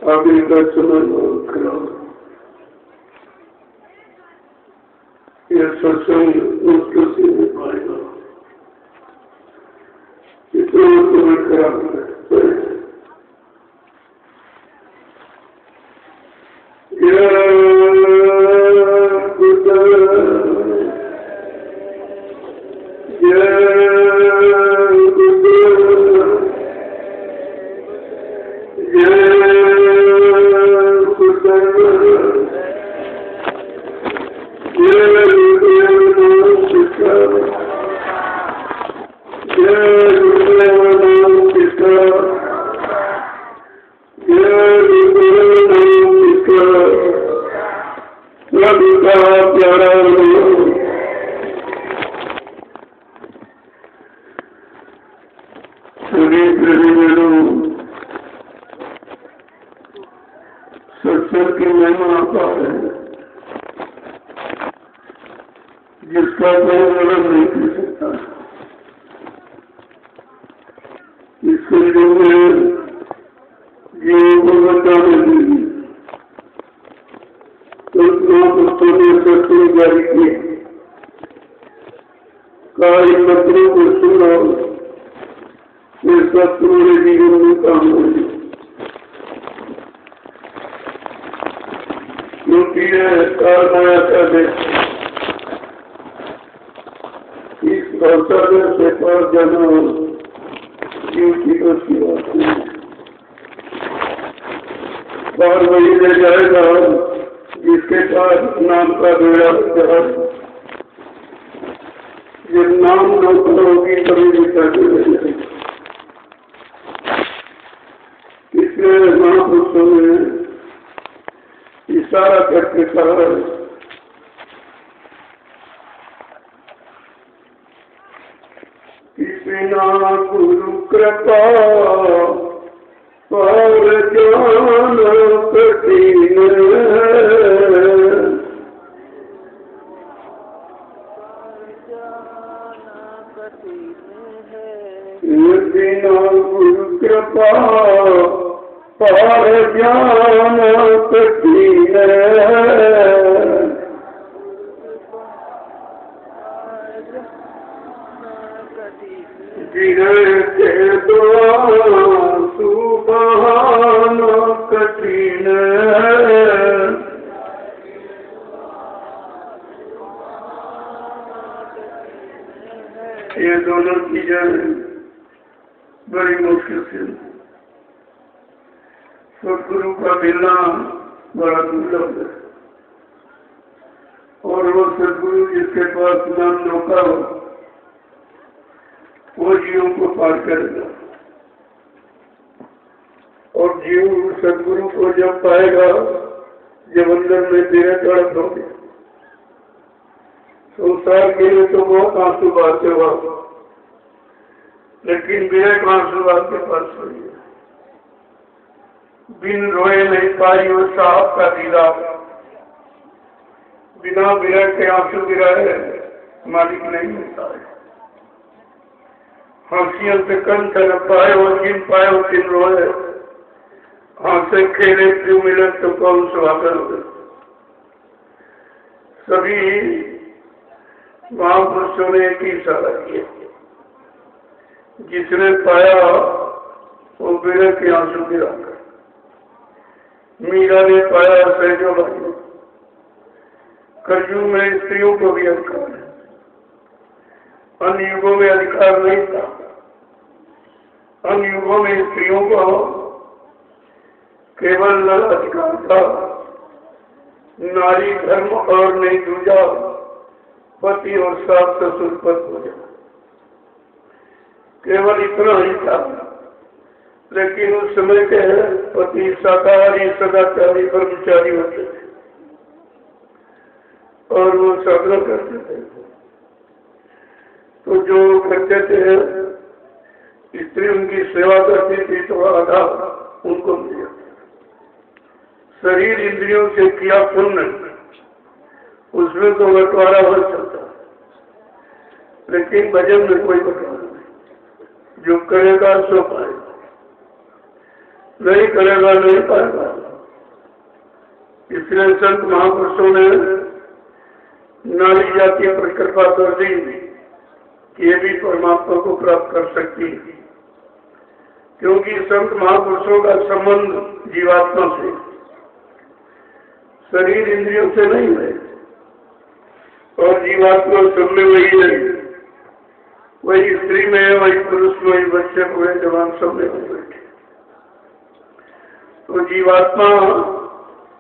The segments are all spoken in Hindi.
आगे का समय करो। यह सत्संग मुश्किल से नहीं पाएगा, इतना समय खराब है। सत्संग की महिमा आता है जिसका कोई वर्णन नहीं कर सकता। इसके लिए जीवों को बताने देगी तो सत्संग जारी किए कार्य पत्रों को सुना, ये सब पूरे जीवन में काम होगी। क्योंकि माया का देश इस अवसर से पर जाना जीव की अच्छी बात है। बार वही ले जाएगा जिसके पास नाम का बेड़ा जहाज। जब नाम नौकर होगी तभी दिखा के ले जाएगी। इसलिए महापुरुषों ने इशारा करके कहा कि बिना गुरु कृपा पर ज्ञान कठिन बिना गुरु कृपा पर ज्ञान कठिन गिरते सुबहान कठिन। ये दोनों चीजें बड़ी मुश्किल से सदगुरु का मिलना बड़ा दुर्लभ है। और वो सदगुरु जिसके पास नाम नौका हो वो जीवों को पार करेगा। और जीव सदगुरु को जब पाएगा जब अंदर में तेरे तड़प होगी। संसार के लिए तो बहुत आंसू बहाते हुआ, लेकिन विवेक आंसू आपके पास हुई है। बिन रोए नहीं पाई वो साहब का दीदा, बिना विवेक के आंसू गिराए मालिक नहीं मिलता है। हंसियों से कंठ न पाए वो जिन पाए वो दिन रोए, हंसे खेले क्यों मिले तो कौन सुहागन हो। सभी महापुरुषों ने एक ही इशारा किया, जिसने पाया वो विवेक के आंसू गिराकर। मीरा ने पाया सहजो भाई, कलयुग में स्त्रियों को भी अधिकार है, अन्य युगों में अधिकार नहीं था। अन्य युगों में स्त्रियों को केवल अधिकार था नारी धर्म और नहीं दूजा पति और सास ससुर पर पूजा, केवल इतना ही था। लेकिन उस समय के पति शाकाहारी सदाचारी ब्रह्मचारी होते थे और वो साधना करते थे। तो जो करते थे स्त्री उनकी सेवा करती थी तो आधा उनको मिल जाता। शरीर इंद्रियों से किया पुण्य उसमें तो बंटवारा हो सकता, लेकिन भजन में कोई बंटवारा नहीं। जो करेगा सो पाएगा, नहीं करेगा नहीं पाएगा। इसलिए संत महापुरुषों ने नारी जाति पर कृपा कर दी कि ये भी परमात्मा को प्राप्त कर सकती है, क्योंकि संत महापुरुषों का संबंध जीवात्मा से, शरीर इंद्रियों से नहीं है। और जीवात्मा सब में वही है, वही स्त्री में है, वही पुरुष में, वही बच्चे बूढ़े जवान सब में वही बैठे। तो जीवात्मा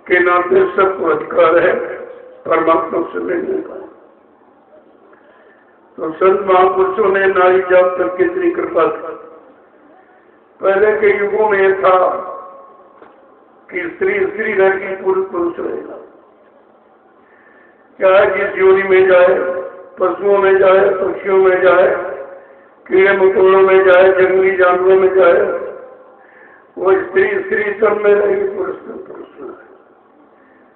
के नाते सबको अधिकार है परमात्मा से मिलने का। तो संत महापुरुषों ने नारी जात पर कितनी कृपा की। पहले के युगों में यह था कि स्त्री स्त्री रहेगी, पुरुष पुरुष रहेगा। क्या जिस योनि में जाए, पशुओं में जाए, पक्षियों में जाए, कीड़े मकोड़ों में जाए, जंगली जानवरों में जाए, वो स्त्री स्त्री सब में रहेगी, पुरुष में पुरुष में।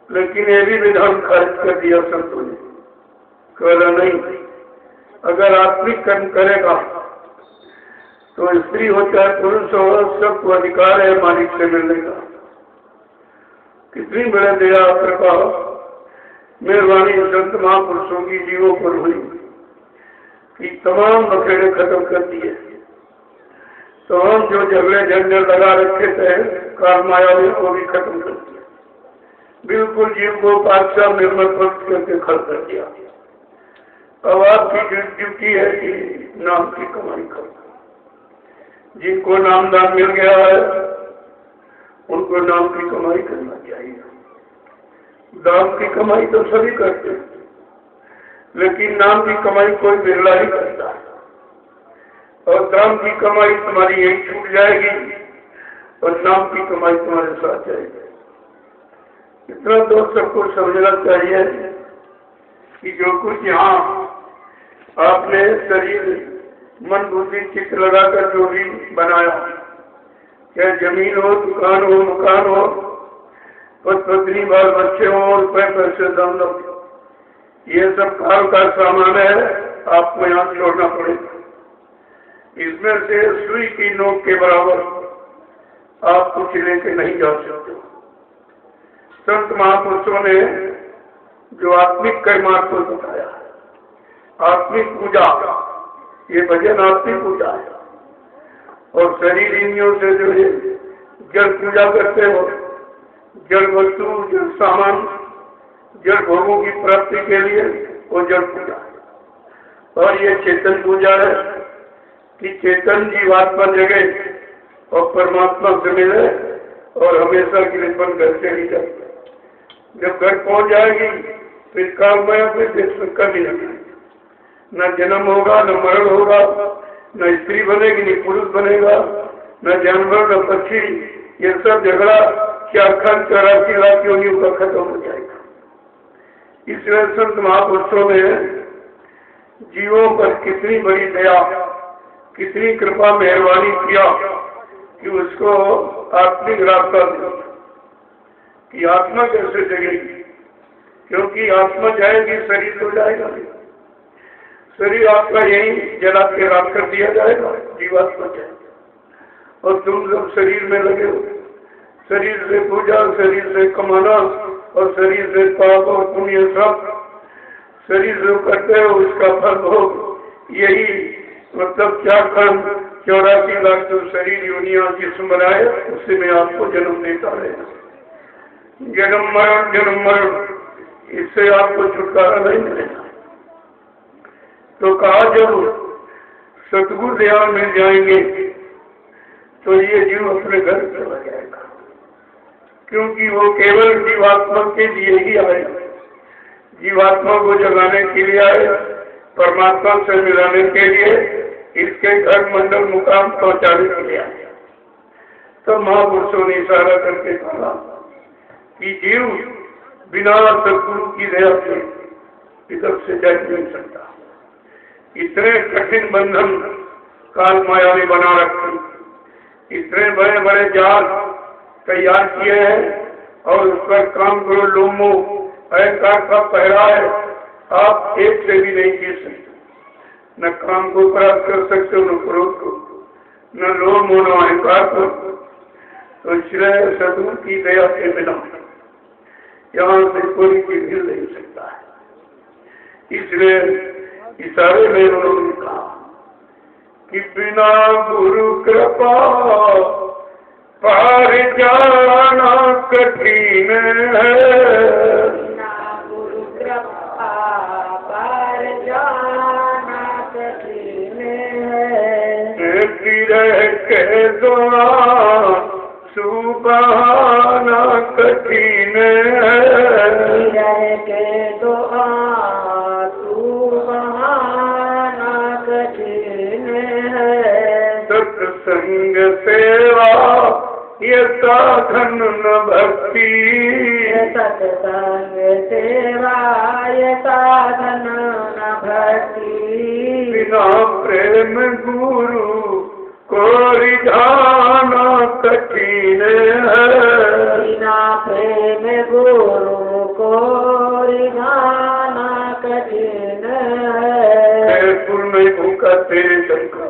लेकिन ये भी विधान खारिज कर दिया संतों ने, कहना नहीं, अगर आत्मिक कर्म करेगा तो स्त्री हो चाहे पुरुष हो, सबको अधिकार है मालिक से मिलने का। कितनी बड़े दया कृपा मेहरबानी संत महापुरुषों की जीवों पर हुई कि तमाम बखेड़े खत्म कर दिए। तमाम जो झगड़े झंडे लगा रखे थे काल मायावी को भी खत्म कर दिया। बिल्कुल जीव को बादशाह निर्मल भक्त करके खड़ कर दिया। अब आपकी ड्यूटी है कि नाम की कमाई करना। जिनको नामदान मिल गया है उनको नाम की कमाई करना चाहिए। दाम की कमाई तो सभी करते हैं, लेकिन नाम की कमाई कोई बिरला ही करता है। और दाम की कमाई तुम्हारी यही छूट जाएगी और नाम की कमाई तुम्हारे साथ जाएगी। इतना तो सबको समझना चाहिए कि जो कुछ यहाँ आपने शरीर मन बुद्धि चित्त लगाकर जो भी बनाया, चाहे जमीन हो, दुकान हो, मकान हो, पत्नी बाल बच्चे हो, रुपए पैसे दौलत, ये सब काल का सामान है, आपको यहाँ छोड़ना पड़ेगा। इसमें से सुई की नोक के बराबर आप कुछ लेके नहीं जा सकते। संत महापुरुषों ने जो आत्मिक कर्मार्थ को बताया, आत्मिक पूजा, ये भजन आत्मिक पूजा है। और शरीर इंद्रियों से जो है जड़ पूजा करते हो, जड़ वस्तु, जड़ सामान, जड़ भोगों की प्राप्ति के लिए वो जड़ पूजा है। और ये चेतन पूजा है कि चेतन जीवात्मा जगे और परमात्मा से मिले और हमेशा के लिए बंद घर से ही जाए। जब घर पहुंच जाएगी फिर काम में अपने देश में कभी नहीं, न जन्म होगा, न मरण होगा, न स्त्री बनेगी, न पुरुष बनेगा, न जानवर, न पक्षी। ये सब झगड़ा 484 लाख योनियों का खत्म हो जाएगा। इसलिए संत महापुरुषों ने जीवों पर कितनी बड़ी दया, कितनी कृपा मेहरबानी किया कि उसको आत्मिक रास्ता दिया कि आत्मा कैसे जगेगी। क्योंकि आत्मा जाएगी, शरीर तो जाएगा नहीं। शरीर आपका यही जला के राख कर दिया जाएगा, जीवात्मा जाएगा। और तुम सब शरीर में लगे हो, शरीर से पूजा, शरीर से कमाना और शरीर से पाप और पुण्य सब शरीर जो करते हो उसका फल भोग। यही मतलब 484 लाख जो शरीर योनिया जिस्म बनाए उसी में आपको जन्म देता रहेगा। जन्म मरण इससे आपको छुटकारा नहीं मिलेगा। तो कहा जब सतगुरु दयाल मिल जाएंगे तो ये जीव अपने घर चला जाएगा, क्योंकि वो केवल जीवात्मा के लिए ही आए, जीवात्मा को जगाने के लिए आए, परमात्मा से मिलाने के लिए, इसके घर मंडल मुकाम पहुंचाने के लिए आए। तो महापुरुषों ने इशारा करके कहा कि जीव बिना सतगुरु की दया से इधर से जा नहीं सकता। इतने कठिन बंधन काल माया ने बना रखे, इतने बड़े बड़े जाल तैयार किए हैं और उस पर काम करो लोमो अहंकार का पहरा है। आप एक से भी नहीं जीत सकते, न काम को प्राप्त कर सकते हो, न क्रोध को, न लोभ मोह अहंकार को, तो श्रेय सदगुरु की दया के बिना यहाँ से कोई चीज मिल नहीं सकता है। इसलिए इशारे में उन्होंने कहा कि बिना गुरु कृपा पार जाना कठिन है, बिना गुरु कृपा पार जाना कठिन है। गिरह के द्वार सुबहाना कठिन है, गिरह के द्वार सुबहाना कठिन है। सत्संग सेवा ये साधन न भक्ति, सत्संग सेवा ये साधन न भक्ति। बिना प्रेम गुरु को रिझाना कठिन है, बिना प्रेम गुरु को रिझाना कठिन है। पूर्ण भूखा तेरे शंका,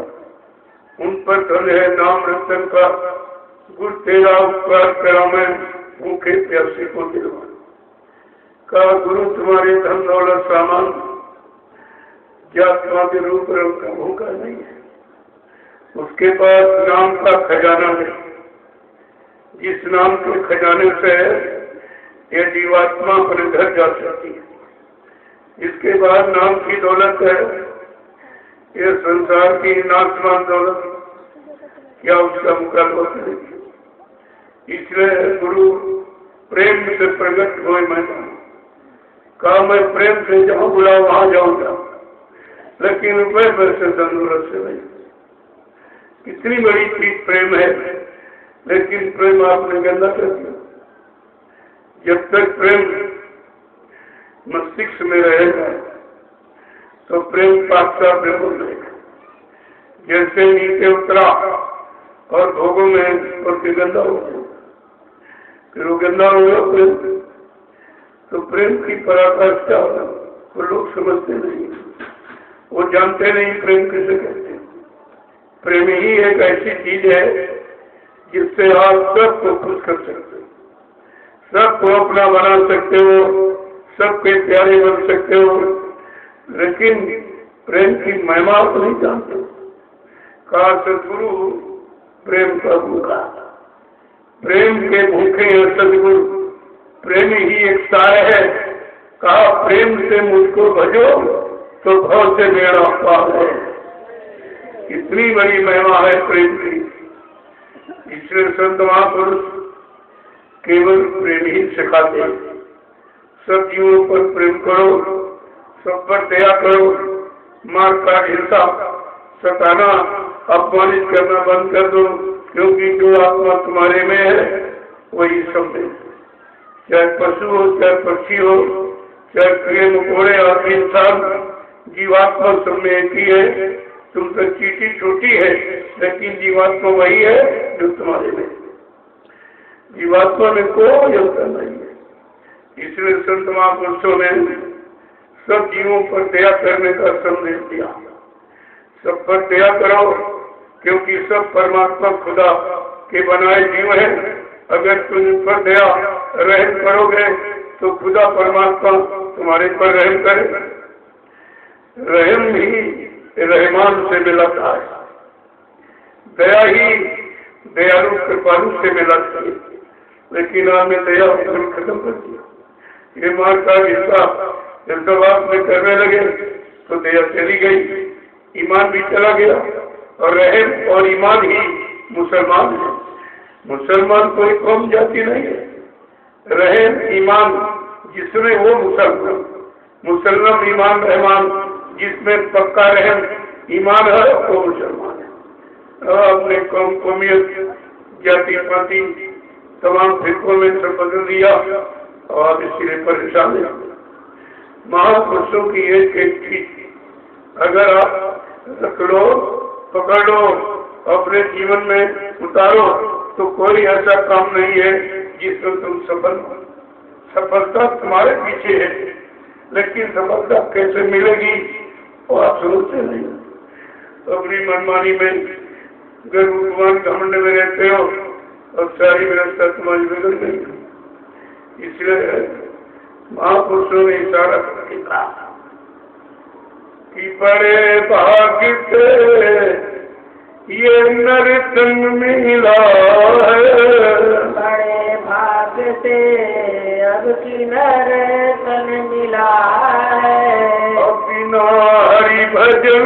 उन पर धन है नाम रतन का, गुरु तेरा उपकार करा मैं भूखे प्यासे को दिलवा। कहा गुरु तुम्हारे धन दौलत सामान जात्मा के रूप रंग का भूखा नहीं है, उसके पास नाम का खजाना है, जिस नाम के खजाने से यह जीवात्मा अपने घर जा सकती है। इसके बाद नाम की दौलत है, यह संसार की नाशवान दौलत क्या उसका मुकाबला करेगी। इसलिए गुरु प्रेम से प्रकट हुए। मैं कहा मैं प्रेम से जहाँ बुलाओ वहां जाऊंगा, लेकिन रुपये पैसे तंदुरुस्त से नहीं। कितनी बड़ी चीज प्रेम है, लेकिन प्रेम आपने गंदा कर दिया। जब तक प्रेम मस्तिष्क में रहेगा तो प्रेम पासा प्रेम रहेगा। जैसे नीचे उतरा और भोगों में और फिर गंदा हो गया, फिर वो गंदा हो गया प्रेम, तो प्रेम की पराकाष्ठा वो लोग समझते नहीं, वो जानते नहीं प्रेम किसे कहते हैं। प्रेम ही एक ऐसी चीज है जिससे आप सबको खुश कर सकते हो, सबको अपना बना सकते हो, सबके प्यारे बन सकते हो, लेकिन प्रेम की महिमा आप नहीं जानते। कहा सदगुरु प्रेम का भूखा, प्रेम के भूखे हैं सदगुरु, प्रेम ही एक साय है। कहा प्रेम से मुझको भजो तो भव से बेड़ा पार है। इतनी बड़ी महिमा है प्रेम की। इसलिए संत महापुरुष केवल प्रेम ही सिखाते हैं। सब जीवों पर प्रेम करो, सब पर दया करो, मार का हिंसा सताना अपमानित करना बंद कर दो, क्योंकि जो आत्मा तुम्हारे में है वही सब में, चाहे पशु हो, चाहे पक्षी हो, चाहे कीड़े मकोड़े और इंसान, जीवात्मा सब में एक ही है। तुम तो चीटी छोटी है, लेकिन जीवात्मा वही है जो तुम्हारे में। जीवात्मा में कोई अंतर नहीं है। इसलिए संत महापुरुषों ने सब जीवों पर दया करने का संदेश दिया। सब पर दया करो, क्योंकि सब परमात्मा खुदा के बनाए जीव हैं। अगर तुम इन पर दया रहम करोगे तो खुदा परमात्मा तुम्हारे पर रहम करे। रहम ही रहमान से मिलाता है, दया ही दयालु कृपालु से मिलाती है, लेकिन आपने दया खत्म कर दिया। ये मार का हिस्सा जब सब आप में करने लगे तो दया चली गई, ईमान भी चला गया, और रहम और ईमान ही मुसलमान है। मुसलमान कोई कौम जाति नहीं है। रहम ईमान जिसमें वो मुसलमान, मुसलमान ईमान रहमान जिसमें पक्का रहम ईमान है वो मुसलमान है। आपने कौम कौमियत जाति पाति तमाम फिरकों में सब बदल दिया और इसलिए परेशान है। महापुरुषों की एक एक चीज अगर आप रख लो, पकड़ लो, अपने जीवन में उतारो, तो कोई ऐसा काम नहीं है जिसमें तुम सफल हो। सफलता तुम्हारे पीछे है, लेकिन सफलता कैसे मिलेगी वो आप सोचते नहीं। अपनी मनमानी में गर्भ भगवान घमंड में रहते हो और सारी व्यवस्था तुम्हारी बिगड़ गई। इसलिए महापुरुषों ने इशारा करके कहा कि बड़े भाग्य से ये नर तन मिला है, बड़े भाग्य से अब की नर तन मिला है। अब बिना हरि भजन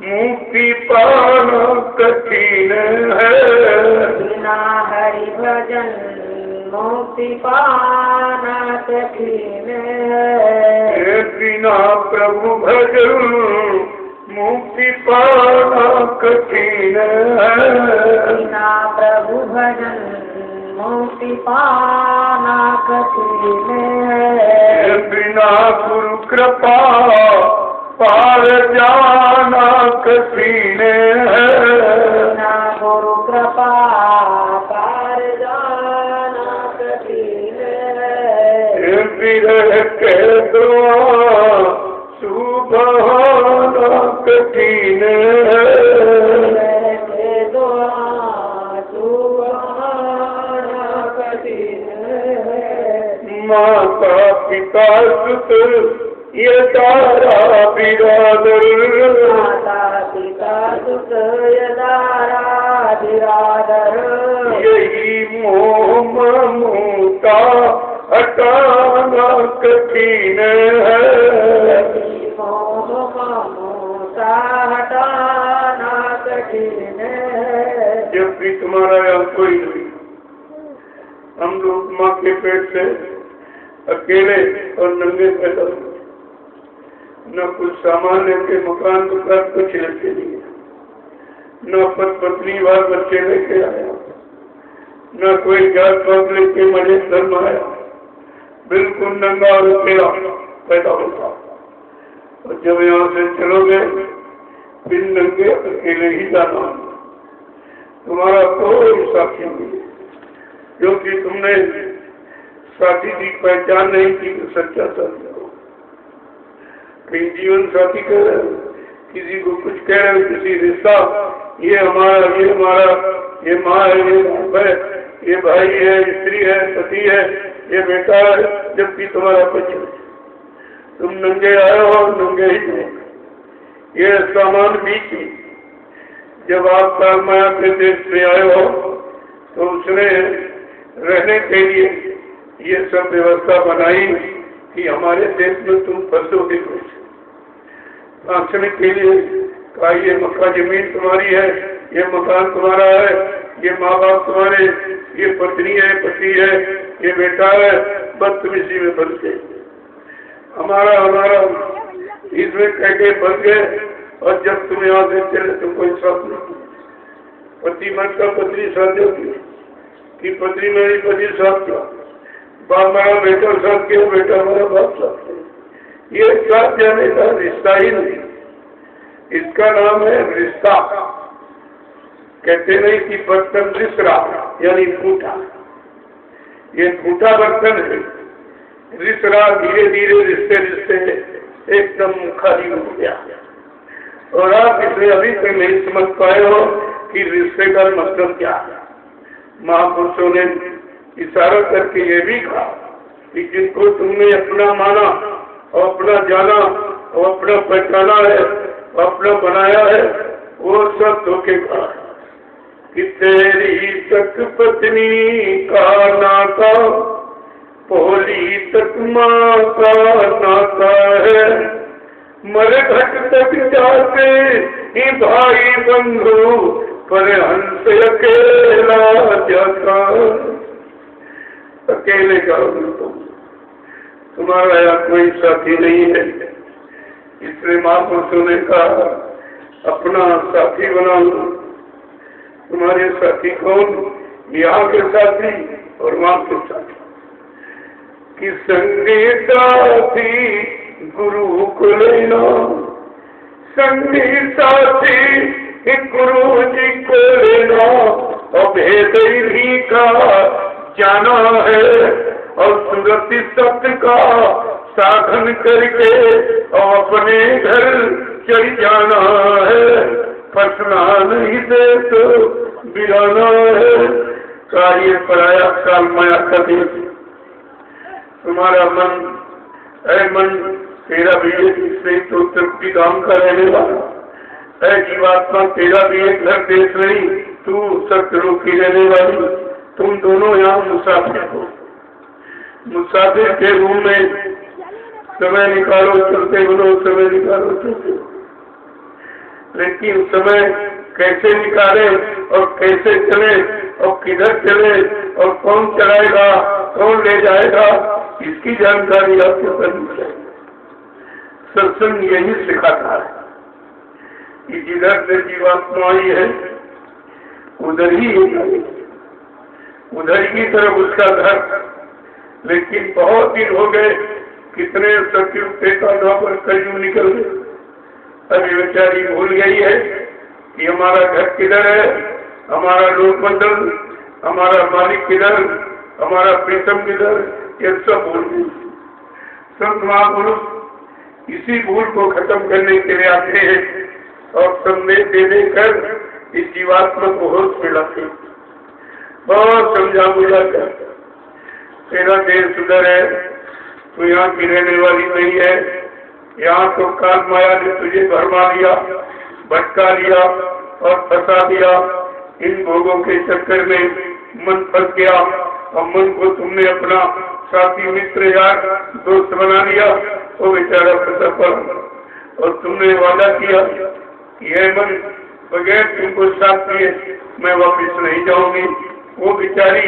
मुक्ति पाना कठिन है, बिना हरि भजन मुक्ति पाना कठिन है। बिना प्रभु भजन मुक्ति पाना कठिन है, बिना प्रभु भजन मुक्ति पाना कठिन है। बिना गुरु कृपा पार जाना कठिन है, बिना गुरु कृपा पार जाना कठिन है। विरह के द्वार सुबहाना कठिन है, विरह के द्वार सुबहाना कठिन है। माता पिता सुत ये तारा बिरादर, माता पिता सुख यदारा बिरादर। यही मोह ममता हटाना कठिन है, यही मोह ममता हटाना कठिन है। जब भी तुम्हारा यहाँ कोई नहीं, हम लोग माँ के पेट से अकेले और नंगे पैदा हुए, न कुछ सामान लेके मकान दुकान कुछ लेके लिए, न पत्नी बार बच्चे लेके आया, न कोई जात पात लेके मजे धर्म आया, बिल्कुल नंगा और अकेला पैदा होता। और जब यहाँ से चलोगे बिन नंगे अकेले ही जाना, तुम्हारा कोई साथी नहीं, क्योंकि तुमने साथी की पहचान नहीं की तो सच्चा साथी हो। कहीं जीवन साथी कह रहे हो, किसी को कुछ कह रहे हो, किसी रिश्ता, ये हमारा, ये हमारा, ये माँ है, ये बाप है, ये भाई है, स्त्री है, पति है, ये बेटा है, जबकि तुम्हारा कुछ नहीं। तुम नंगे आए हो और नंगे ही जाओगे। ये सामान बीच में जब आप माया के देश से आए हो तो उसने रहने के लिए ये सब व्यवस्था बनाई कि हमारे देश में तुम फंसोगे कैसे। बांटने के लिए कहा ये मक्का जमीन तुम्हारी है, ये मकान तुम्हारा है, ये माँ बाप तुम्हारे, ये पत्नी है, पति है, ये बेटा है, बस तुम इसी में फंस गए। हमारा हमारा इसमें कह के फंस गए। और जब तुम यहाँ से चले तो कोई साथ नहीं, पति मत का पत्नी साथ होती कि पत्नी मेरी पति साथ किया, बाप मेरा बेटा साथ किया, बेटा मेरा बाप साथ किया। ये साथ जाने का रिश्ता ही नहीं, इसका नाम है रिश्ता। कहते नहीं कि बर्तन रिसरा यानी फूटा, ये फूटा बर्तन है। रिसरा धीरे धीरे रिश्ते रिश्ते एकदम खाली हो गया। और आप इसे अभी तक नहीं समझ पाए हो कि रिश्ते का मतलब क्या है। महापुरुषों ने इशारा करके ये भी कहा कि जिनको तुमने अपना माना और अपना जाना और अपना पहचाना है और अपना बनाया है, वो सब धोखे का कि तेरी तक पत्नी का नाता पोली तक माँ का नाता है, मर घट तक जाते ही भाई बंधु पर हंस अकेला जाता। अकेले का तुम्हारा यहाँ कोई साथी नहीं है। इसलिए महापुरुषों ने कहा अपना साथी बनाओ। तुम्हारे साथी कौन? यहाँ के साथी और वहाँ के साथी। कि संगी साथी गुरु को लेना, संगी साथी गुरु जी को लेना, और भेद ही का जाना है, और सुरति सत्य का साधन करके और अपने घर चल जाना है। फंसना नहीं दे तो बिराना है। कार्य पराया काल माया का देश। तुम्हारा मन, ऐ मन, तेरा भी एक से तो तृप्ति धाम का रहने वाला। ऐ जीवात्मा, तेरा भी एक घर देश नहीं, तू सत्यरूप की रहने वाली। तुम दोनों यहाँ मुसाफिर हो। मुसाफिर के रूप में समय निकालो, चलते बनो, समय निकालो, चलते बनो। लेकिन समय कैसे निकाले और कैसे चले और किधर चले और कौन चलाएगा, कौन ले जाएगा, इसकी जानकारी आपको करनी चाहिए। सत्संग यही सिखाता है कि जिधर से जीवात्मा आई है उधर ही उधर की तरफ उसका घर। लेकिन बहुत दिन हो गए, कितने सतयुग टेका पर कलयुग निकल गए। अभी बेचारी भूल गई है कि हमारा घर किधर है, हमारा लोकमंडल, हमारा मालिक किधर, हमारा प्रीतम किधर, ये सब भूल गई। संत महापुरुष इसी भूल को खत्म करने के लिए आते हैं और संदेश दे देकर इस जीवात्मा को होश में लाते हैं। बहुत समझा बुझा कर, तेरा देश उधर है, तू यहाँ की रहने वाली नहीं है। यहाँ तो काल माया ने तुझे भरमा लिया, भटका लिया और फंसा दिया। इन भोगों के चक्कर में मन फंस गया और मन को तुमने अपना साथी, मित्र, यार, दोस्त बना लिया। वो बेचारा फंसा पड़ा और तुमने वादा किया कि यह मन बगैर तुमको साथ दिए मैं वापिस नहीं जाऊंगी। वो बेचारी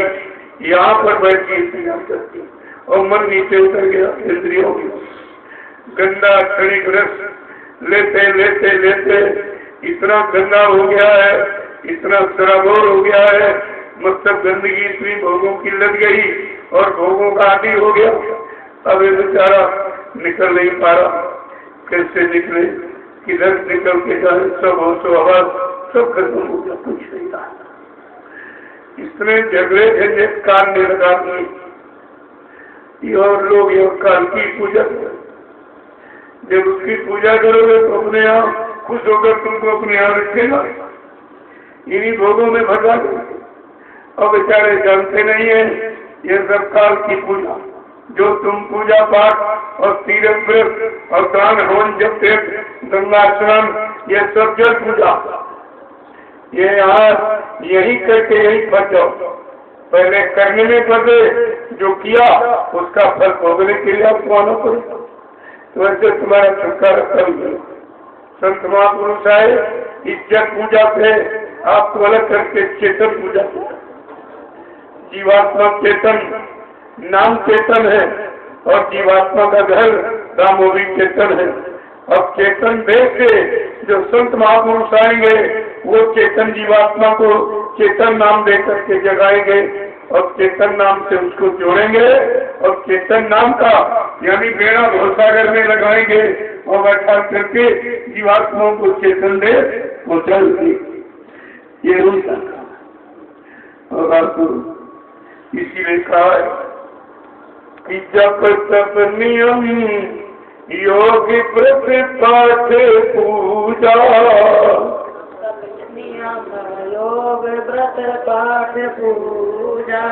यहाँ पर बैठ के इंतजार करती और मन नीचे उतर गया। इंद्रियों की गंदा क्षणिक रस लेते लेते लेते इतना गंदा हो गया है, इतना सराबोर हो गया है, मतलब गंदगी इतनी भोगों की लग गई और भोगों का आदि हो गया। अब ये बेचारा निकल नहीं पा रहा। कैसे निकले, किधर निकल के जाए, सब हो सो आवाज सब खत्म हो गया, कुछ नहीं रहा। इतने झगड़े झंझट कान में लगा दिए। और लोग ये काल की पूजा करें। जब उसकी पूजा करोगे तो अपने यहाँ खुश होकर तुमको अपने यहाँ रखेगा, इन्हीं भोगों में भगा देंगे। और बेचारे जानते नहीं है ये सब काल की पूजा। जो तुम पूजा पाठ और तीर्थ व्रत और दान हवन जब गंगा स्नान ये सब जल पूजा, ये यहाँ यही करके यही फंस जाओ। पहले करने में फंसे, जो किया उसका फल भोगने के लिए आपको आना पड़ेगा। तो ऐसे तुम्हारा छुटकारा कर दो। संत महापुरुष आए, इज्जत पूजा से आपको अलग करके चेतन पूजा किया। जीवात्मा चेतन, नाम चेतन है और जीवात्मा का घर दामोदरी चेतन है। अब चेतन देख के जो संत महापुरुष आएंगे वो चेतन जीवात्मा को चेतन नाम दे करके जगाएंगे और चेतन नाम से उसको जोड़ेंगे और चेतन नाम का यानी बेड़ा भवसागर में लगाएंगे और बैठा करके जीवात्माओं को चेतन दे वो चलती। ये उनका और आपको इसीलिए कहा है कि जप तप नियम योग व्रत पाठ पूजा, योग व्रत पाठ पूजा।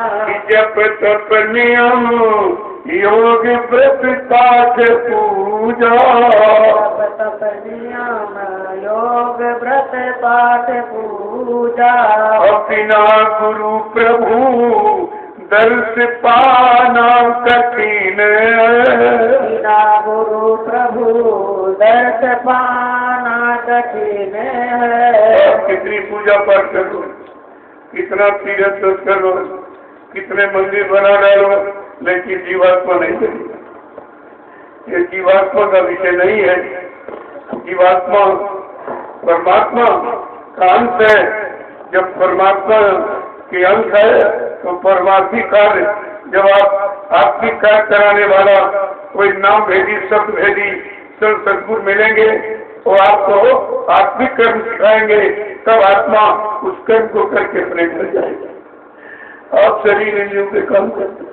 जप तप नियम योग व्रत पाठ पूजा, जप तप नियम योग व्रत पाठ पूजा। बिना गुरु प्रभु दर्श पाना कठिन, बिना गुरु प्रभु दर्श पाना कठिन है। कितनी पूजा पाठ करो, कितना तीर्थ करो, कितने मंदिर बना डालो, लेकिन जीवात्मा नहीं बनेगा। ये जीवात्मा का विषय नहीं है। जीवात्मा परमात्मा का अंश है। जब परमात्मा के अंश है तो परमार्थी कार्य, जब आप आत्मिक कार्य कराने वाला कोई नाम भेदी, शब्द भेदी सब सदगुरु मिलेंगे और आपको आत्मिक कर्म सिखाएंगे, तब आत्मा उस कर्म को करके अपने घर जाएगा। आप शरीर इंद्रियों के काम करते,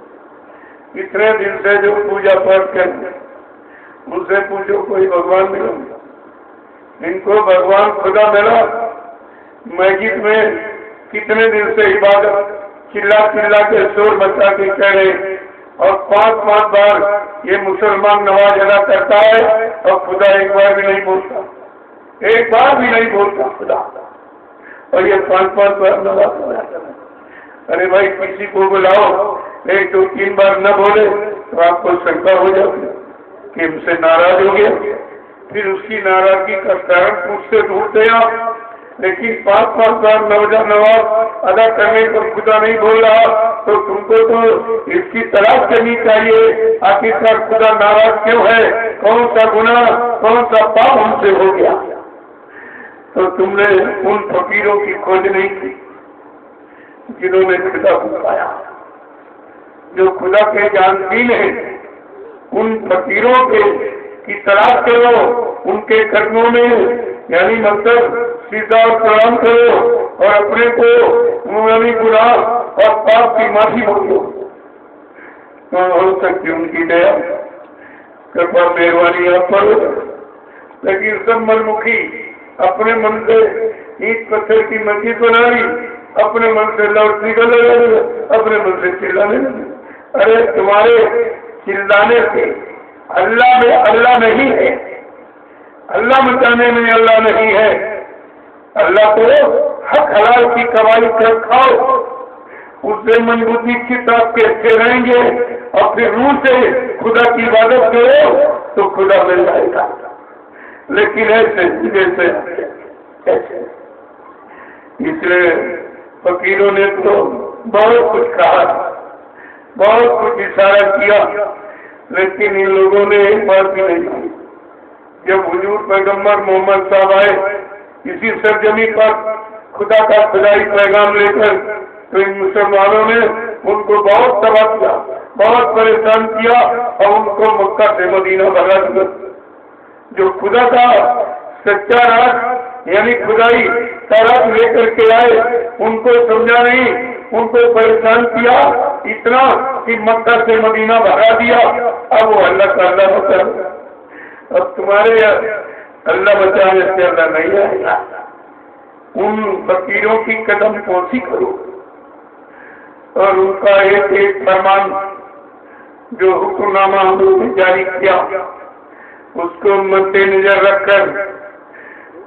इतने दिन से जो पूजा पाठ करते उनसे पूछो कोई भगवान मिला? इनको भगवान खुदा मिला मस्जिद में कितने दिन से इबादत चिल्ला चिल्ला के शोर मचा के कह रहे, और 5-5 बार ये मुसलमान नमाज अदा करता है और खुदा एक बार भी नहीं बोलता, एक बार भी नहीं बोलता खुदा, और ये 5-5 बार नमाज अदा करता है। अरे भाई किसी को बुलाओ, 1-2-3 बार न बोले तो आपको शंका हो जाती कि हमसे नाराज हो गया, फिर उसकी नाराजगी का कारण उससे ढूंढते आप। लेकिन 5-5 बार नमाज अदा करने पर खुदा नहीं बोल रहा तो तुमको तो इसकी तलाश करनी चाहिए, आखिरकार खुदा नाराज क्यों है, कौन सा गुनाह कौन सा पाप हमसे हो गया। तो तुमने उन फकीरों की खोज नहीं की जिन्होंने खुदा को पाया, जो खुदा के जानबीन है। उन फकीरों के की तलाश करो, उनके कदमों में यानी मतलब सीधा और प्रणाम करो और अपने को यानी गुनाह और पाप की माफी मांगो, तो हो सकती उनकी दया कृपा मेहरबानी आप पर। लेकिन सब मनमुखी अपने मन से ईंट पत्थर की मस्जिद बना ली, अपने मन से लाउड स्पीकर लगा लगे, अपने मन से चिल्लाने लगे। अरे तुम्हारे चिल्लाने से अल्लाह में अल्लाह नहीं है, अल्लाह मचाने में अल्लाह नहीं है। अल्लाह को हक हलाल की कमाई कर खाओ, उससे मन बुद्धि चित्त आपके अच्छे रहेंगे, और फिर रूह से खुदा की इबादत करो तो खुदा मिल जाएगा। लेकिन ऐसे जैसे ऐसे इसलिए फकीरों ने तो बहुत कुछ कहा, बहुत कुछ इशारा किया, लेकिन इन लोगों ने एक बात भी नहीं की। जब हुजूर पैगंबर मोहम्मद साहब आए इसी सरजमी पर खुदा का खुदाई पैगाम लेकर, तो इन मुसलमानों ने उनको बहुत तबाह किया, बहुत परेशान किया और उनको मक्का से मदीना भगा दिया। जो खुदा का सच्चा राज यानी खुदाई का राज लेकर के आए, उनको समझा नहीं, उनको परेशान किया इतना कि मक्का से मदीना भगा दिया। अब वो अल्लाह का अल्लाह बचा, अब तुम्हारे अल्लाह बचाने से अल्लाह नहीं आएगा। उन फकीरों की कदम पोसी करो और उनका एक एक फरमान जो हुक्मनामा हम लोगों ने जारी किया उसको मद्देनजर रखकर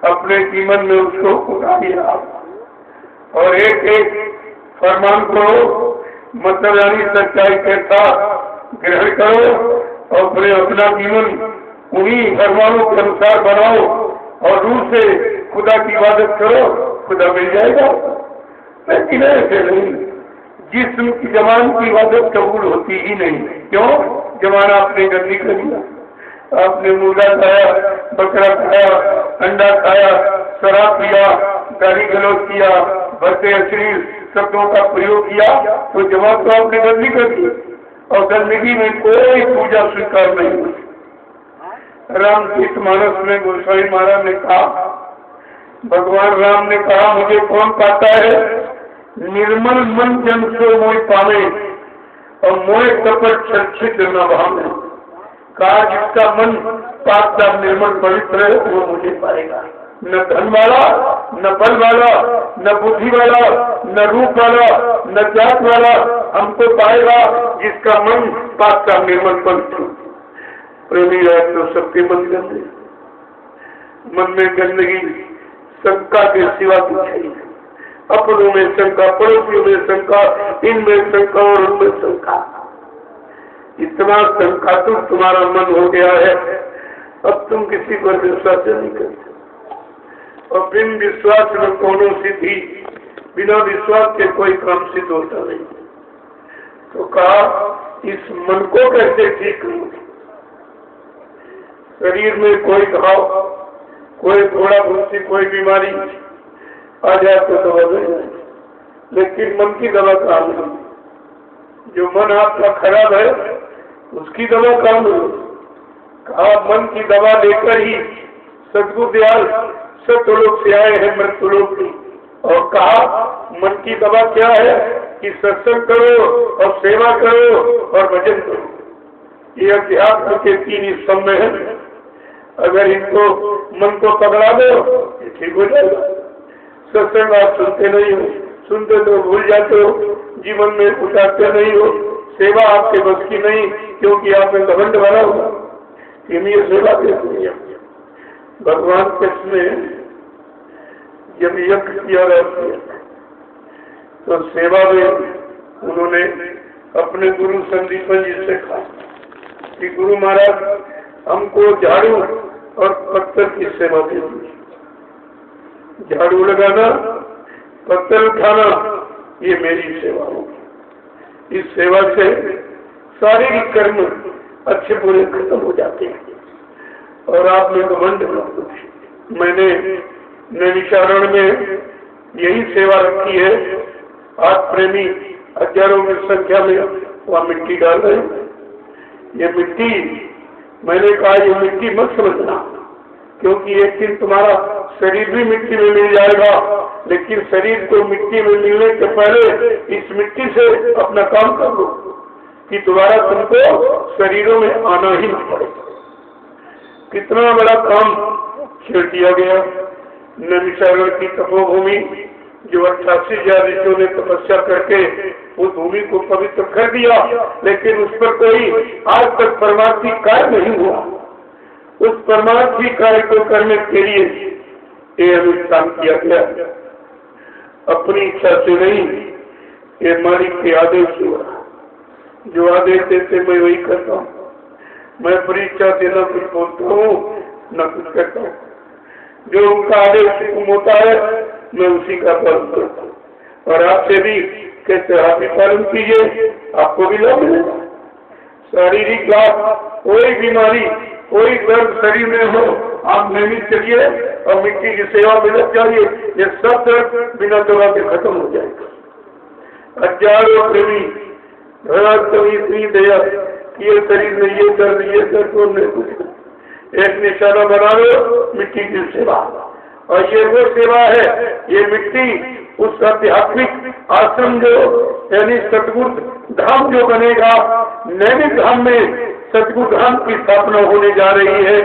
अपने जीवन में उसको उतारिए और एक एक फरमान को मतलब यानी सच्चाई के साथ ग्रहण करो और फिर अपना जीवन उन्हीं फरमानों के अनुसार बनाओ और रूह से खुदा की इबादत करो, खुदा मिल जाएगा। लेकिन ऐसे नहीं, जिस्म की जबान की इबादत कबूल होती ही नहीं। क्यों? जबान आपने गंदी कर दिया, आपने मुर्गा खाया, बकरा खाया, अंडा खाया, शराब पिया, गाली गलौज किया, भद्दे अश्लील शब्दों का प्रयोग किया, तो जबान तो आपने गंदी कर दी और गंदगी में कोई पूजा स्वीकार नहीं हुई। रामचरित मानस में गोस्वामी महाराज ने कहा, भगवान राम ने कहा, मुझे कौन पाता है? निर्मल मन जन सो मोह पावे और मोह कपट छल न भावे। कहा जिसका मन पाक निर्मल पवित्र है वो मुझे पाएगा। न धन वाला, न बल वाला, न बुद्धि वाला, न रूप वाला, न जात वाला हमको पाएगा जिसका मन पाक निर्मल पवित्र। प्रेमी है तो सबके मन गंदे, मन में गंदगी शंका के सिवा कुछ नहीं। अपनों में शंका, पड़ोसियों में शंका, इनमें शंका और उनमें शंका। इतना शंकातुर तुम्हारा मन हो गया है, अब तुम किसी पर विश्वास नहीं करते। और बिन विश्वास में कोनो सिद्धि, बिना विश्वास के कोई काम सिद्ध होता नहीं। तो कहा इस मन को कैसे ठीक करो? शरीर में कोई घाव, कोई थोड़ा भूसी, कोई बीमारी आ जाए तो दवा दे, लेकिन मन की दवा काम नहीं। जो मन आपका खराब है उसकी दवा काम नहीं। कहा मन की दवा लेकर ही सदगुरु दयाल सत्लोक से आए हैं मृत्युलोक की, और कहा मन की दवा क्या है कि सत्संग करो और सेवा करो और भजन करो। ये अध्यात्म के 3 स्तंभ है। अगर इनको मन को पकड़ा दो ठीक हो जाएगा। सत्संग आप सुनते नहीं हो, सुनते तो भूल जाते हो, जीवन में उतारते नहीं हो, सेवा आपके बस की नहीं, क्योंकि आपने घमंड भरा हुआ। ये सेवा कैसी है? भगवान कृष्ण ने जब यज्ञ किया तो सेवा में उन्होंने अपने गुरु संदीपन जी से कहा कि गुरु महाराज हमको झाड़ू और पत्थर की सेवा दे दी। झाड़ू लगाना, पत्थर उठाना, ये मेरी सेवा होगी। इस सेवा से शारीरिक कर्म अच्छे बुरे खत्म हो जाते हैं। और आपने घमंड मैंने नैमिषारण्य में यही सेवा रखी है। आज प्रेमी हजारों की संख्या में वहाँ मिट्टी डाल रहे हैं। ये मिट्टी, मैंने कहा ये मिट्टी मत समझना, क्योंकि एक दिन तुम्हारा शरीर भी मिट्टी में मिल जाएगा, लेकिन शरीर को मिट्टी में मिलने के पहले इस मिट्टी से अपना काम कर लो कि दोबारा तुमको शरीरों में आना ही न पड़े। कितना बड़ा काम छेड़ दिया गया। नैमिषारण्य की तपोभूमि, जो 88,000 ऋषियों ने तपस्या करके उस भूमि को पवित्र कर दिया, लेकिन उस पर कोई आज तक परमार्थी कार्य नहीं हुआ। उस परमार्थी कार्य को करने के लिए ये अनुष्ठान किया गया, अपनी इच्छा से नहीं, ये मालिक के आदेश हुआ। जो आदेश देते मैं वही करता हूँ। मैं परीक्षा से न कुछ बोलता हूँ न कुछ करता हूँ। जो उनका आदेश हुक्म होता है मैं उसी का पालन करता हूँ। और आपसे भी कहते आप भी पालन कीजिए, आपको भी लाभ मिलेगा। शारीरिक लाभ, कोई बीमारी, कोई दर्द शरीर में हो, आप नियमित चलिए और मिट्टी की सेवा में लग जाइए, ये सब दर्द बिना दवा के खत्म हो जाएगा। हजारों प्रेमी इतनी दया कि ये शरीर में ये दर्द तो नहीं कुछ। एक निशाना बना लो, मिट्टी की सेवा। और ये वो सेवा है, ये मिट्टी उस आध्यात्मिक आश्रम जो यानी सतगुरु धाम जो बनेगा, नैमिक धाम में सतगुरु धाम की स्थापना होने जा रही है।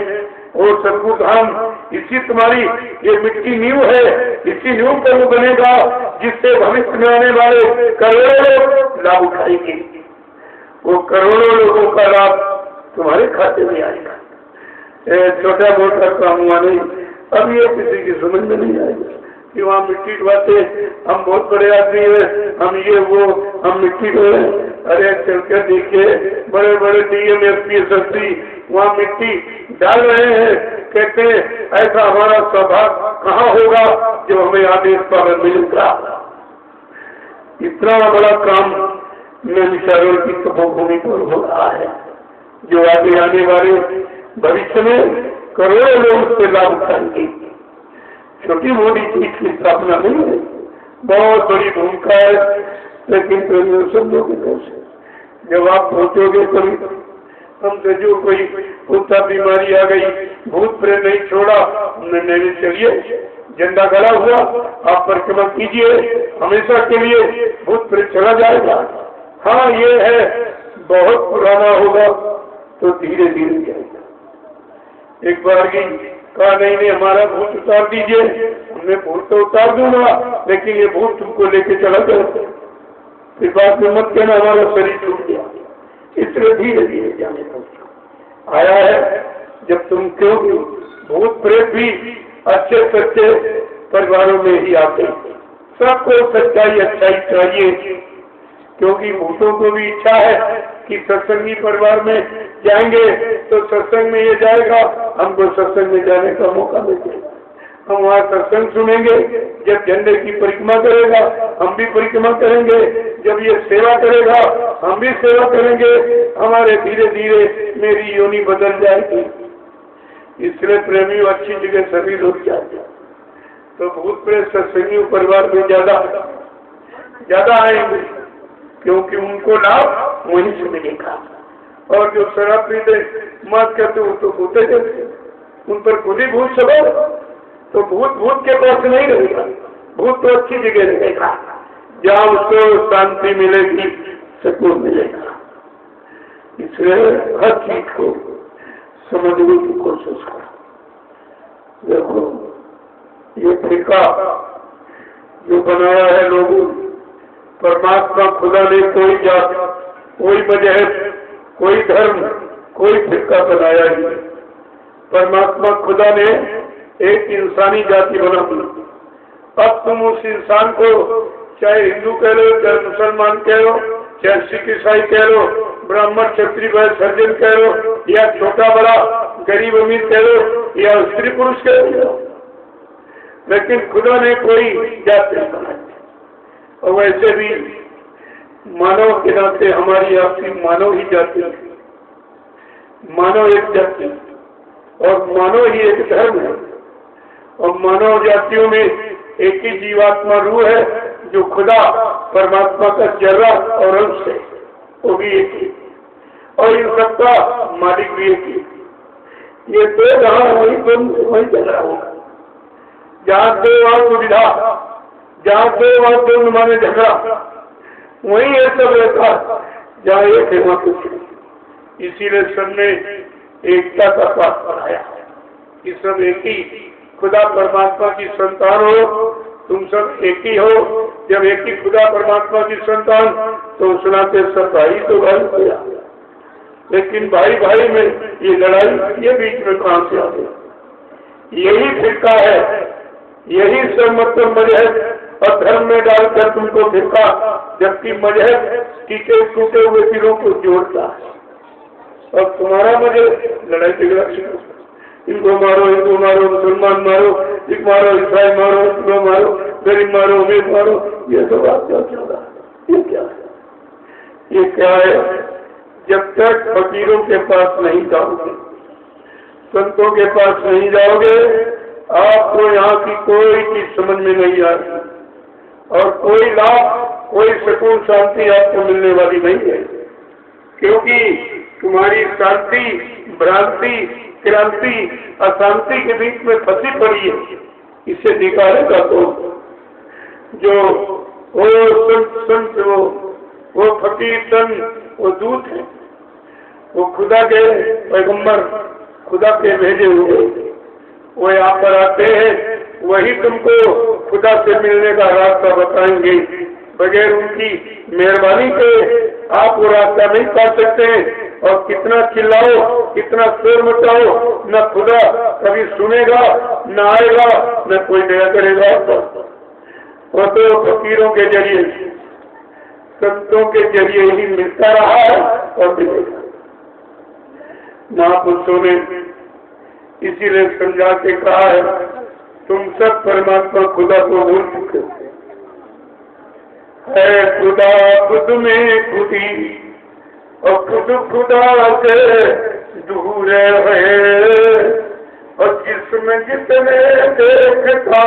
और सतगुरु धाम इसी तुम्हारी ये मिट्टी नींव है, इसी नींव पर वो बनेगा जिससे भविष्य में आने वाले करोड़ों लाभ उठाएंगे। वो करोड़ों लोगों का लाभ तुम्हारे खाते में आएगा। छोटा मोटा काम हुआ नहीं। अब ये किसी की समझ में नहीं आएगा कि वहाँ मिट्टी ढोते, हम बहुत बड़े आदमी हैं, हम ये वो, हम मिट्टी ढोए। अरे चलकर देखिए, बड़े बड़े डीएम एसपी एसएसपी वहाँ मिट्टी डाल रहे हैं। कहते हैं ऐसा हमारा सौभाग्य कहाँ होगा जो हमें आदेश पालन मिलेगा। इतना बड़ा काम नैमिषारण्य की तपोभूमि पर हो रहा है, जो आगे आने वाले भविष्य में करोड़ों लोग उससे लाभ उठाएंगे। छोटी मोटी चीज की स्थापना नहीं है, बहुत बड़ी भूमिका है। लेकिन समझो कि कैसे जब आप पहुंचोगे कभी, हमसे जो कोई कुत्ता बीमारी आ गई, भूत प्रेत नहीं छोड़ा, नहीं चलिए झंडा खड़ा हुआ, आप परिक्रमा कीजिए, हमेशा के लिए भूत प्रेत चला जाएगा। हाँ ये है, बहुत पुराना होगा तो धीरे धीरे जाएगा। एक बार की कहा नहीं हमारा भूत उतार दीजिए, हमने भूत तो उतार दूंगा, लेकिन ये भूत तुमको लेके चला जाए। फिर बात में मत कहना हमारा शरीर टूट गया। इसलिए धीरे धीरे जाने का आया है। जब तुम क्योंकि भूत प्रेत भी अच्छे सच्चे परिवारों में ही आते हैं। सबको सच्चाई अच्छाई चाहिए, क्योंकि भूतों को भी इच्छा है कि सत्संगी परिवार में जाएंगे तो सत्संग में ये जाएगा, हमको सत्संग में जाने का मौका मिलेगा। हम वहाँ सत्संग सुनेंगे, जब झंडे की परिक्रमा करेगा हम भी परिक्रमा करेंगे, जब ये सेवा करेगा हम भी सेवा करेंगे। हमारे धीरे धीरे मेरी योनि बदल जाएगी। इसलिए प्रेमी अच्छी जगह सभी लोग जाते हैं, तो भूत प्रेत सत्संगी परिवार में ज्यादा आएंगे, क्योंकि उनको लाभ वहीं से मिलेगा। और जो शराब पीते मत करते वो तो होते जैसे, उन पर खुद ही भूत सवार, तो भूत के पास नहीं रहेगा। भूत तो अच्छी जगह रहेगा जहाँ उसको शांति मिलेगी, सुकून मिलेगा। इसलिए हर चीज को समझने की कोशिश करो। देखो ये ठेका जो बनाया है लोगों ने। परमात्मा खुदा ने कोई जात, कोई मजहब, कोई धर्म, कोई फिरका बनाया ही नहीं। परमात्मा खुदा ने एक इंसानी जाति बना दी। अब तुम उस इंसान को चाहे हिंदू कह लो, चाहे मुसलमान कह लो, चाहे सिख ईसाई कह लो, ब्राह्मण क्षत्रिय वैश्य सर्जन कह लो, या छोटा बड़ा गरीब अमीर कह लो, या स्त्री पुरुष कह लो, लेकिन खुदा ने कोई जाति नहीं बनाई। और वैसे भी मानव के नाते हमारी आपसी मानव ही जाति है, मानव एक जाति और मानव ही एक धर्म है। और मानव जातियों में एक ही जीवात्मा रूह है जो खुदा परमात्मा का जर्रा और अंश है, वो भी एक ही, और इन सबका मालिक भी एक ही। ये दो जहां वही चल रहा होगा। जहाँ दो वहां सुविधा, जहाँ दो वहां दो माने झगड़ा, वही ये सब रहता। जहाँ एक है वहां कुछ नहीं। इसीलिए सबने एकता का पाठ पढ़ाया कि सब एक ही खुदा परमात्मा की संतान हो, तुम सब एक ही हो। जब एक ही खुदा परमात्मा की संतान, तो सुनाते सब भाई तो भाई किया, लेकिन भाई भाई में ये लड़ाई, ये बीच में कहां से आ गई? यही फिरका है, यही सब मतलब मजहब और धर्म में डालकर तुमको फिरका, जबकि मजहब टूटे हुए सिरों को जोड़ता है। और तुम्हारा मजहब लड़ाई झगड़ा शुरू, इनको मारो, हिंदू मारो, मुसलमान मारो, सिख मारो, ईसाई मारो, हिंदू मारो, गरीब मारो, अमीर मारो, ये सब बात क्या चल रहा है? ये क्या है? ये क्या है? जब तक फकीरों के पास नहीं जाओगे, संतों के पास नहीं जाओगे, आपको यहाँ की कोई चीज समझ में नहीं आएगी और कोई लाभ, कोई सुकून शांति आपको मिलने वाली नहीं है। क्योंकि तुम्हारी शांति, भ्रांति, क्रांति, अशांति के बीच में फंसी पड़ी है। इसे निकालेगा तो जो वो संत वो फकीर संत, वो दूत है, वो खुदा के पैगंबर, खुदा के भेजे हुए, वो यहाँ पर आते हैं, वही तुमको खुदा से मिलने का रास्ता बताएंगे। बगैर उनकी मेहरबानी के आप वो रास्ता नहीं पा सकते। और कितना चिल्लाओ, कितना शोर मचाओ, न खुदा कभी सुनेगा, न आएगा, न कोई दया करेगा। वो तो फकीरों के जरिए, संतों के जरिए ही मिलता रहा है और मिलेगा। महापुरुषों ने इसीलिए समझा के कहा है, तुम सब परमात्मा खुदा को भूल चुके है। खुदा खुद में खुदी और खुद खुदा से दूर है। और जिसमें जितने देखता,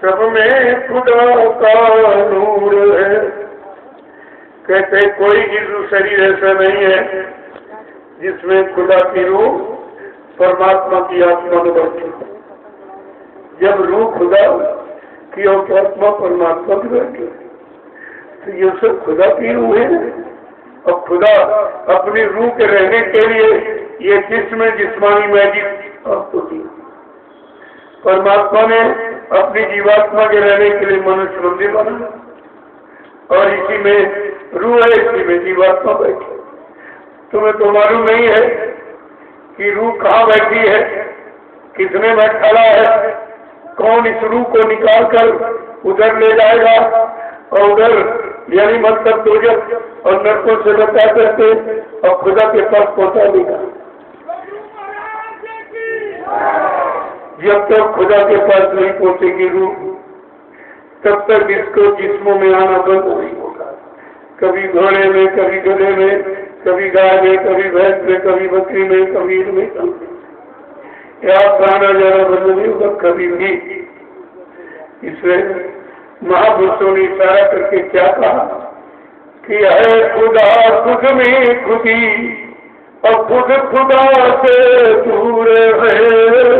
सब में खुदा का नूर है। कहते कोई ही शरीर ऐसा नहीं है जिसमें खुदा की रूह, परमात्मा की आत्मा में बैठी। जब रूह खुदा की और आत्मा परमात्मा की बैठी, तो ये सब खुदा की रूह है। और खुदा अपनी रूह के रहने के लिए ये जिस्म जिस्मानी मैजिक आपको दी। परमात्मा ने अपनी जीवात्मा के रहने के लिए मनुष्य मंदिर बना, और इसी में रूह है, इसी में जीवात्मा बैठी। तुम्हें तो मालूम नहीं है कि रूह कहाँ बैठी है, किसने बैठाला है, कौन इस रूह को निकाल कर उधर ले जाएगा और उधर यानी मतलब दोजख और नरकों से बचा करके और खुदा के पास पहुंचा देगा। जब तक खुदा के पास नहीं पहुंचेगी रूह, तब तक इसको जिस्मों में आना बंद नहीं होगा। कभी घोड़े में, कभी गधे में, कभी गाय में, कभी भैंस में, कभी बकरी में, कभी में, आना जाना बंद नहीं होगा कभी भी। इसलिए महापुरुषों ने इशारा करके क्या कहा कि है खुदा खुद में खुदी और खुद खुदा से दूर है।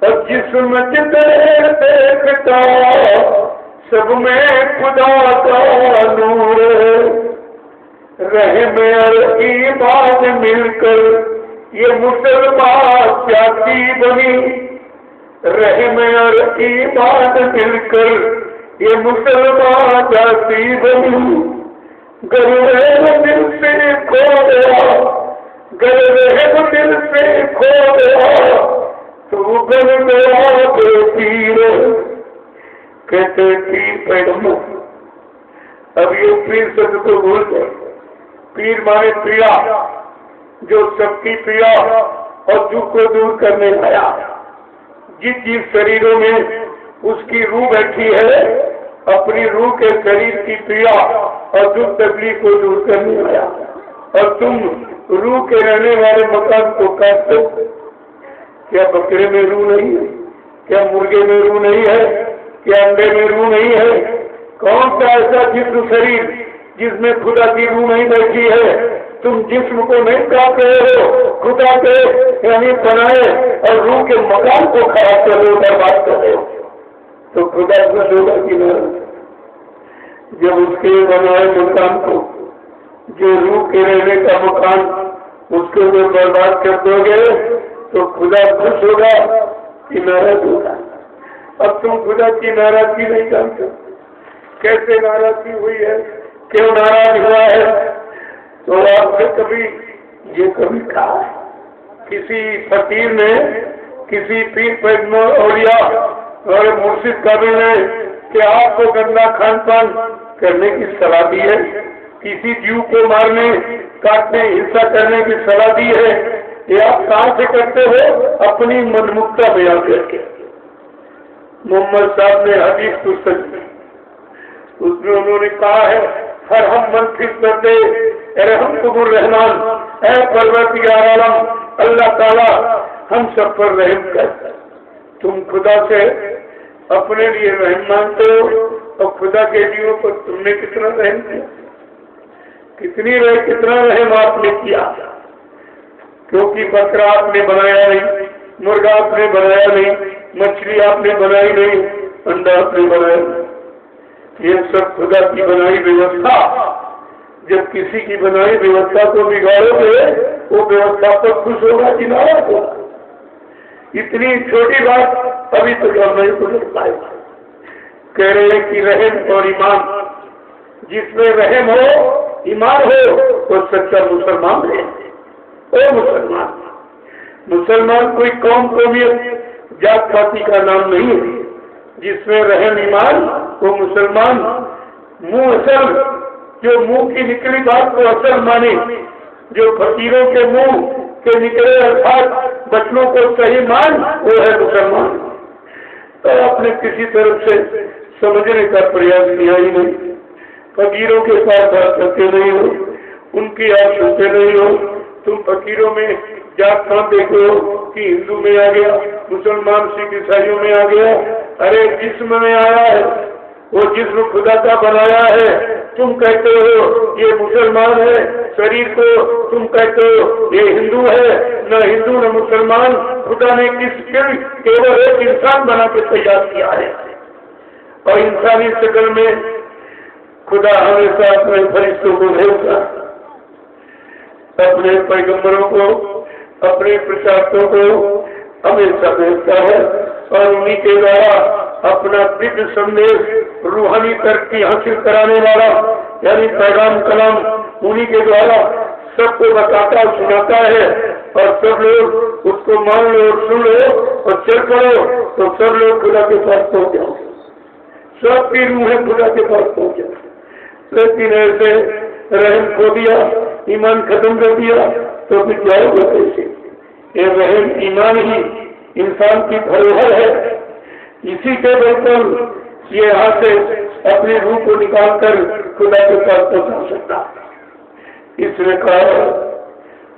और जिसमें जितने देखता, सब में खुदा का नूर है। रहम और ईमान मिलकर ये मुसलमान जाति बनी, रहम और ईमान मिलकर ये मुसलमान जाति बनी। गर दिल से खो गया, गर दिल से खो गया, तू बन गया पीर। कहते पीर पैगंबर। अब ये पीर शब्द को भूल गए। पीर माने प्रिया, जो सबकी प्रिया और दुख को दूर करने आया। जिस जिस शरीरों में उसकी रूह बैठी है, अपनी रूह के शरीर की प्रिया और दुख तकलीफ को दूर करने आया। और तुम रूह के रहने वाले मकान को काटते हो। क्या बकरे में रूह नहीं है? क्या मुर्गे में रूह नहीं है? क्या अंडे में रूह नहीं है? कौन सा ऐसा जिस्म शरीर जिसमें खुदा की रूह नहीं बैठी है? तुम जिस्म को नहीं काट रहे हो, खुदा के यानी बनाए और रूह के मकान को खराब कर रहे हो, बर्बाद कर रहे हो। तो खुदा खुश होगा कि नहीं? जब उसके बनाए मकान को, जो रूह के रहने का मकान, उसको जब बर्बाद कर दोगे तो खुदा खुश होगा कि नाराज होगा? अब तुम खुदा की नाराजगी नहीं जानते। कैसे नाराजगी हुई है, क्यों नाराज हुआ है? तो आपसे कभी ये कभी कहा किसी फकीर ने, किसी पीर पैगंबर औलिया और मुर्शिद काबिल ने कि आपको गंदा खान पान करने की सलाह दी है, किसी जीव को मारने, काटने, हिंसा करने की सलाह दी है? ये आप कहाँ से करते हो? अपनी मनमुक्ता बयान करके। मोहम्मद साहब ने हदीस पुस्तक में, उसमें उन्होंने कहा है, हर हम मन फिर करते रहमान, ऐ परवरदिगार आलम अल्लाह ताला हम सब पर रहम कर। तुम खुदा से अपने लिए रहम मांगते हो और खुदा के जीवों पर तुमने कितना रहम किया? कितना रहम आपने किया? क्योंकि बकरा आपने बनाया नहीं, मुर्गा आपने बनाया नहीं, मछली आपने बनाई नहीं, अंडा आपने बनाया नहीं। ये सब खुदा की बनाई व्यवस्था। जब किसी की बनाई व्यवस्था को बिगाड़ोगे, वो व्यवस्था पर खुश होगा कि नाराज होगा? इतनी छोटी बात अभी तक हम नहीं समझ पाए। कह रहे हैं कि रहम और ईमान, जिसमें रहम हो, ईमान हो, वो सच्चा मुसलमान है। ओ मुसलमान कोई कौम कौमियत जात पाती का नाम नहीं है। जिसमें रहम ईमान वो मुसलमान मुंह असल, जो मुंह की निकली बात को असल माने, जो फकीरों के मुंह के निकले अर्थात बचनों को सही मान, वो है मुसलमान। तो आपने किसी तरफ से समझने का प्रयास किया ही नहीं। फकीरों के साथ बात करते नहीं हो, उनकी आप सुनते नहीं हो। तुम फकीरों में जात पात देखो कि हिंदू में आ गया, मुसलमान सिख ईसाइयों में आ गया। अरे जिस्म में आया है, वो जिस्म खुदा का बनाया है। तुम कहते हो ये मुसलमान है, शरीर को तुम कहते हो ये हिंदू है। न हिंदू न मुसलमान, खुदा ने केवल एक इंसान बना के तैयार किया है। और इंसानी शक्ल में खुदा हमेशा अपने फरिश्तों को भेजता, अपने पैगंबरों को, अपने प्रचारकों को हमेशा भेजता है। और उन्हीं के द्वारा अपना दिव्य संदेश, रूहानी तरक्की हासिल कराने वाला यानी पैगाम कलाम उन्हीं के द्वारा सबको बताता सुनाता है। और सब लोग उसको मान लो और सुन लो और चल पड़ो तो सब लोग खुदा के पास पहुंच जाओ, सबकी रूहें खुदा के पास पहुंच जाओ। लेकिन ऐसे रहम खो दिया, ईमान खत्म कर दिया तो फिर जाओगे कैसे? ये रहम ईमान ही इंसान की धरोहर है। इसी के बल पर ये यहाँ से अपनी रूह को निकाल कर खुदा के पास पहुंचा सकता। इसने कहा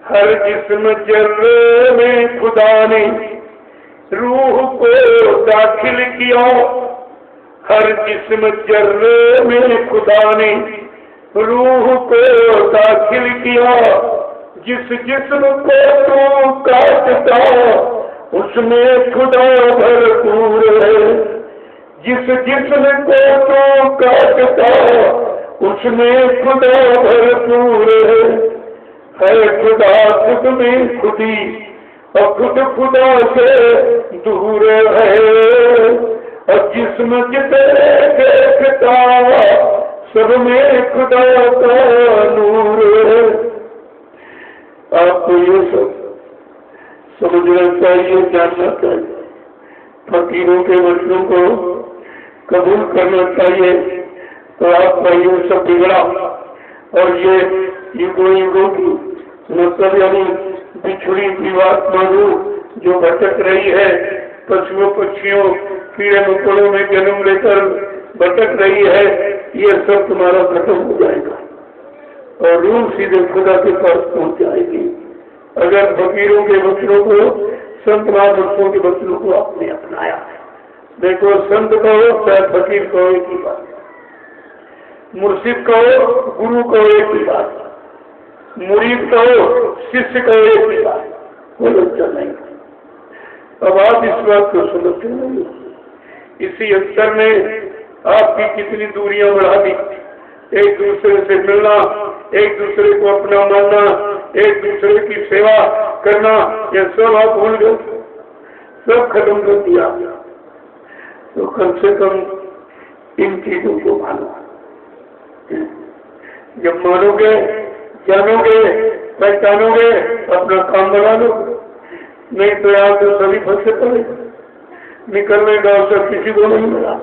हर जिस्म जर्रे में खुदा ने रूह को दाखिल किया। हर जिस्म जर्रे में खुदा ने रूह को दाखिल किया। जिस जिस्म को तू काटता उसमें खुदा भरपूर है। जिस जिस्म को तू काटता उसमें खुदा भरपूर है। खुदा खुद में खुदी और खुद खुदा से दूर है, और जिस्म जितने देखता सब में खुदा का नूर है। आपको ये सब समझना चाहिए, जानना चाहिए, फकीरों के वचनों को कबूल करना चाहिए। तो आपका ये सब बिगड़ा और ये युगों युगों की मतलब यानी बिछड़ी जीवात्मा जो भटक रही है, पशुओं पक्षियों कीड़े मकोड़ों में जन्म लेकर भटक रही है, ये सब तुम्हारा खत्म हो जाएगा और रूह सीधे खुदा के पास पहुंच जाएगी अगर फकीरों के वचनों को, संत महापुरुषों के वचनों को आपने अपनाया। देखो, संत कहो चाहे फकीर कहो एक ही बात, मुर्शिद कहो गुरु कहो एक ही बात, मुरीद कहो शिष्य कहो एक ही बात, कोई अच्छा नहीं। अब आप इस बात को समझते नहीं। इसी अवसर ने आपकी कितनी दूरियां बढ़ा दी, एक दूसरे से मिलना, एक दूसरे को अपना मानना, एक दूसरे की सेवा करना, यह सब आप भूल गए, सब खत्म कर दिया। तो कम से कम इन चीजों को मानो। जब मानोगे, जानोगे, पहचानोगे, अपना काम बना लो, नहीं तो आप तो सभी फंसे पड़े। निकलने का अवसर किसी को नहीं मिला,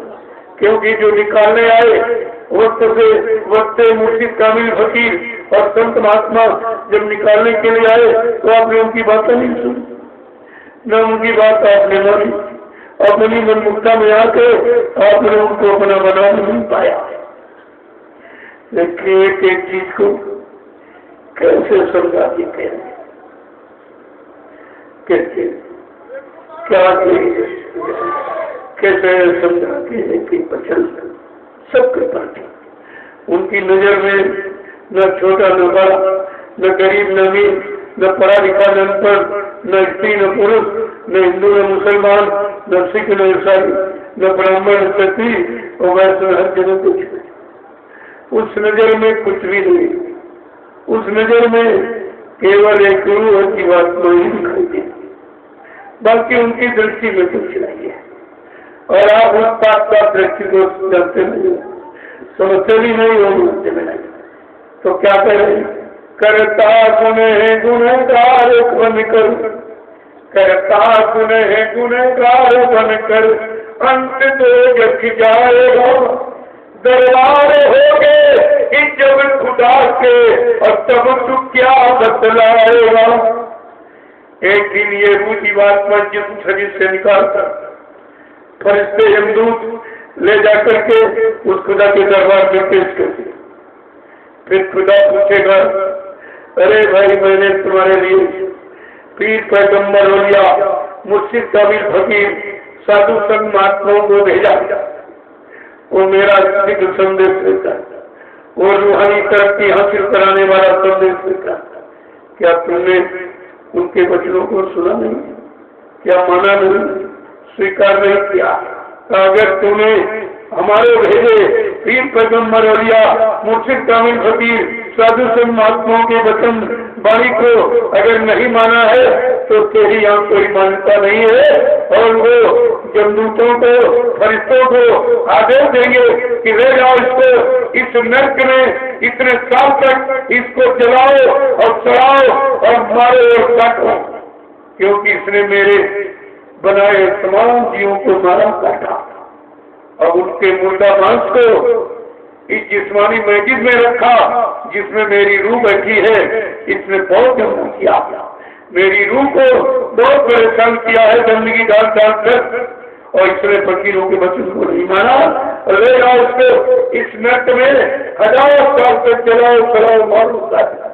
क्योंकि जो निकालने आए वक्त मुर्शिद कामिल फकीर और संत महात्मा जब निकालने के लिए आए तो आपने उनकी बातें नहीं सुनी, न उनकी बात आपने मानी। अपनी मनमुक्ता में आके आपने उनको अपना बना नहीं पाया। देखिए, एक एक चीज को कैसे समझा के कहेंगे, कैसे क्या कैसे समझा के बचन सबके प्रति उनकी नजर में न छोटा न बड़ा, न गरीब न अमीर, न पढ़ा लिखा न अनपढ़, न स्त्री न पुरुष, न हिंदू न मुसलमान, न सिख न ईसाई, न ब्राह्मण न क्षत्रिय और वैसे हर जगह कुछ नहीं। उस नजर में कुछ भी नहीं, उस नजर में केवल एक गुरु और जीवात्मा ही दिखाई देती, बाकी उनकी दृष्टि में कुछ नहीं है। और आप उस बात का दृष्टि को जानते नहीं, समझते भी नहीं हो, समझते में नहीं। तो क्या करें? करता गुनह गुनहगार बन कर, करता गुनह गुनहगार बन कर, अंत तो जग जाएगा। दरबार हो गए इज्जत खुदा के, और तब तू क्या बतलाएगा। एक दिन ये रूह जीवात्मा जिस शरीर से निकालकर फरिश्ते यमदूत ले जाकर के उस खुदा के दरबार में पेश कर दिया। फिर खुदा पूछेगा, अरे भाई, मैंने तुम्हारे लिए पीर पैगंबर वलिया मुर्शिद कामिल फकीर साधु संत महात्माओं को भेजा, वो मेरा दिव्य संदेश देता है, वो रूहानी तरक्की हासिल कराने वाला संदेश देता है। क्या तुमने उनके वचनों को सुना नहीं? क्या माना नहीं? स्वीकार नहीं किया? अगर तूने हमारे भेजे पीर पैगंबर वलिया मुर्शिद कामिल फकीर साधु संत महात्माओं के वचन वाणी को अगर नहीं माना है तो तेरी यहाँ कोई मान्यता नहीं है। और वो जमदूतों को, फरिश्तों को आदेश देंगे कि ले जाओ इसको इस नर्क में इतने साल तक इसको जलाओ और चढ़ाओ और मारो और काटो, क्योंकि इसने मेरे बनाए तमाम जीवों को मारा काटा। और उनके मुर्दा मांस को इस जिस्मानी मस्जिद में रखा जिसमें मेरी रूह बैठी है। इसने बहुत गंदा किया, मेरी रूह को बहुत परेशान किया है गंदगी डाल डाल कर, और इसने फकीरों के वचन को नहीं माना। ले जाओ उसको इस नर्क में 1000 साल तक चलाओ चलाओ मारो काटा।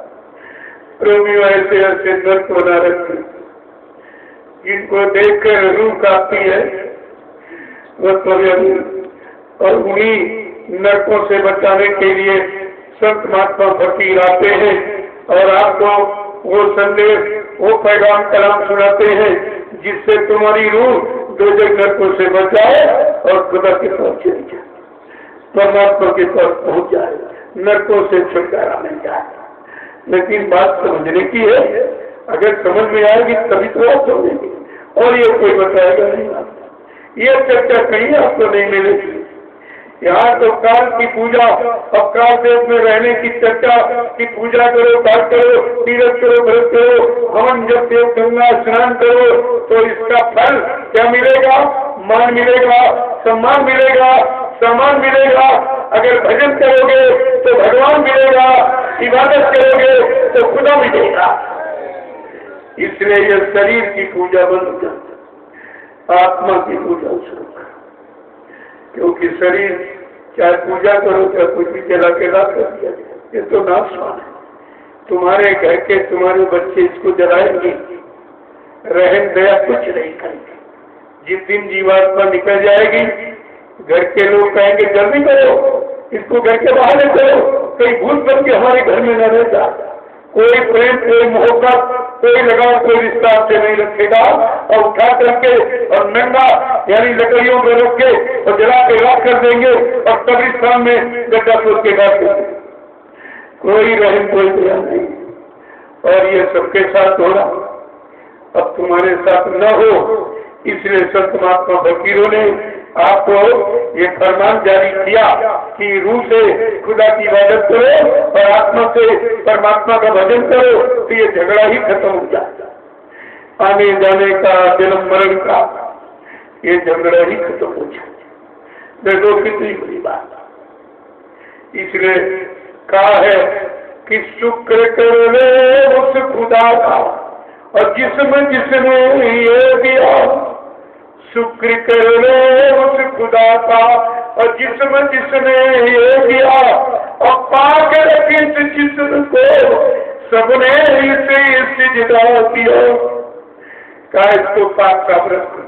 प्रेमियों, ऐसे ऐसे नर्क बना रखे जिनको देख कर रूह कांपती है। और उन्हीं नरकों से बचाने के लिए संत महात्मा फकीर आते हैं और आपको वो संदेश, वो पैगाम कलाम सुनाते हैं जिससे तुम्हारी रूह दो नरकों से बचाए और खुदा के पास चली जाए, परमात्मा के पास पहुंच जाए, नरकों से छुटकारा मिल जाए। लेकिन बात समझने की है, अगर समझ में आएगी तभी तो आप समझेंगे, और ये कोई बताएगा नहीं आपको। ये चर्चा कहीं आपको नहीं मिलेगी। यहाँ तो काल की पूजा और काल देश में रहने की चर्चा की पूजा करो, पाठ करो, तीर्थ करो, व्रत करो, हवन जब देव गंगा स्नान करो, तो इसका फल क्या मिलेगा? मान मिलेगा, सम्मान मिलेगा, सम्मान मिलेगा। अगर भजन करोगे तो भगवान मिलेगा, इबादत करोगे तो खुदा मिलेगा। इसलिए यह शरीर की पूजा बंद हो जाती, आत्मा की पूजा शुरू करो। क्योंकि शरीर चाहे पूजा करो चाहे कुछ भी जला के ला कर दिया जाए, ये तो नाशवान है। तुम्हारे घर के तुम्हारे बच्चे इसको जलाएंगे, रहम दया कुछ नहीं करेंगे। जिस दिन जीवात्मा निकल जाएगी, घर के लोग कहेंगे जल्दी करो, इसको घर के बाहर ले करो, कहीं भूत बन के हमारे घर में न रहता। कोई प्रेम, कोई मोहब्बत, कोई लगाव, कोई रिश्ता से नहीं रखेगा, और उठा करके और नंगा यानी लकड़ियों में रख के और जला के राख कर देंगे, और कब्रिस्तान में गड्ढा खोद के काट देंगे। कोई रहम, कोई दया नहीं। और ये सबके साथ हो रहा, अब तुम्हारे साथ न हो, इसलिए संत महात्मा फकीरों ने आपको ये फरमान जारी किया कि रूह से खुदा की इबादत करो और आत्मा से परमात्मा का भजन करो, तो ये झगड़ा ही खत्म हो जाता। आने जाने का, जन्म मरण का ये झगड़ा ही खत्म हो जाता। देखो कितनी बड़ी बात। इसलिए कहा है कि शुक्र कर ले उस खुदा का, और जिसमें जिसने ये दिया, शुक्र कर ले उस खुदा का, और जिसमें जिसने ये दिया, और पाक रखी इस जिस्म को सबने इसे सिजदा किया। कहा इसको पाक साफ रखो,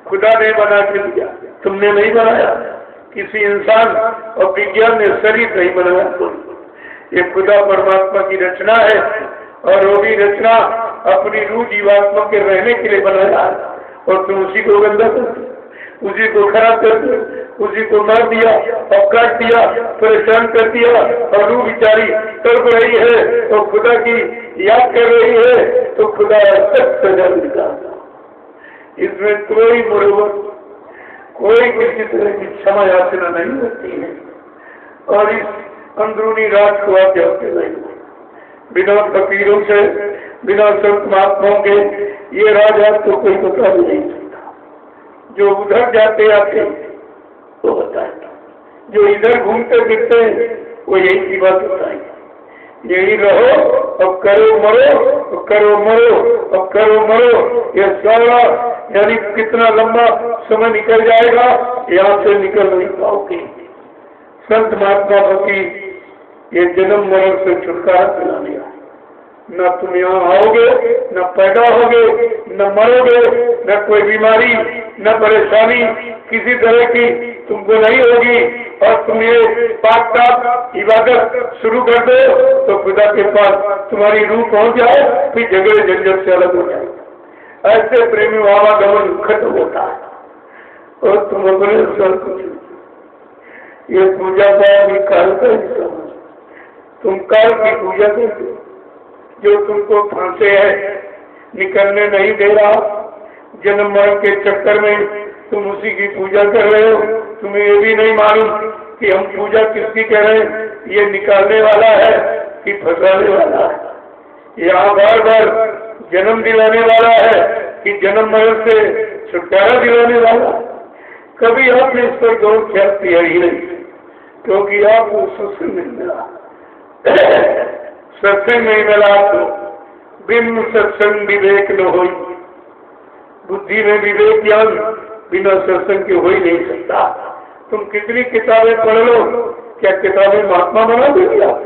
खुदा ने बना के दिया, तुमने नहीं बनाया। किसी इंसान और विज्ञान ने शरीर नहीं बनाया, ये खुदा परमात्मा की रचना है, और वो भी रचना अपनी रूह जीवात्मा के रहने के लिए बनाया, और तुम उसी को गंदा कर दिया, उसी को खराब कर दिया, उसी को मार दिया और काट दिया, परेशान कर दिया, और रूह बेचारी तड़प रही है तो खुदा की याद कर रही है, तो खुदा सख्त सजा देता। इसमें कोई मुरवत, कोई किसी तरह की क्षमा याचना नहीं होती है, और इस अंदरूनी राज को आप जानते नहीं। बिना फकीरों से, बिना संत महात्माओं के ये राज आपको कोई बता भी नहीं सकता। जो उधर जाते आते वो बताएगा, जो इधर घूमते फिरते वो यही की बात बताएगी। यही रहो अब करो मरो, अब करो मरो, अब करो मरो। ये सारा यानी कितना लंबा समय निकल जाएगा, यहाँ से निकल नहीं पाओगे। संत महात्मा फकीर ये जन्म मरण से छुटकारा दिलाने आए। न तुम यहाँ आओगे, न पैदा होगे, न मरोगे, न कोई बीमारी, न परेशानी किसी तरह की तुमको नहीं होगी, और तुम ये पाक साफ इबादत शुरू कर दो तो खुदा के पास तुम्हारी रूह पहुंच जाए, फिर झगड़े झंझट से अलग हो जाए। ऐसे प्रेमी आवागमन खत्म होता है, और तुम अपने स्वर को ये पूजा पाठ काल का हिस्सा, तुम काल की पूजा करते हो। जो तुमको फांसे है, निकलने नहीं दे रहा, जन्म मरण के चक्कर में तुम उसी की पूजा कर रहे हो। तुम्हें ये भी नहीं मालूम कि हम पूजा किसकी कर रहे हैं, ये निकालने वाला है कि फंसाने वाला है, यहाँ बार बार जन्म दिलाने वाला है कि जन्म मरण से छुटकारा दिलाने वाला। कभी आपने इस पर गौर ख्याल किया ही नहीं, क्योंकि आपको सत्संग नहीं मिला। सत्संग नहीं मिला आपको, बिन सत्संग विवेक न हो। बुद्धि में विवेक ज्ञान बिना सत्संग के हो ही नहीं सकता। तुम कितनी किताबें पढ़ लो, क्या किताबें महात्मा बना देंगी? आप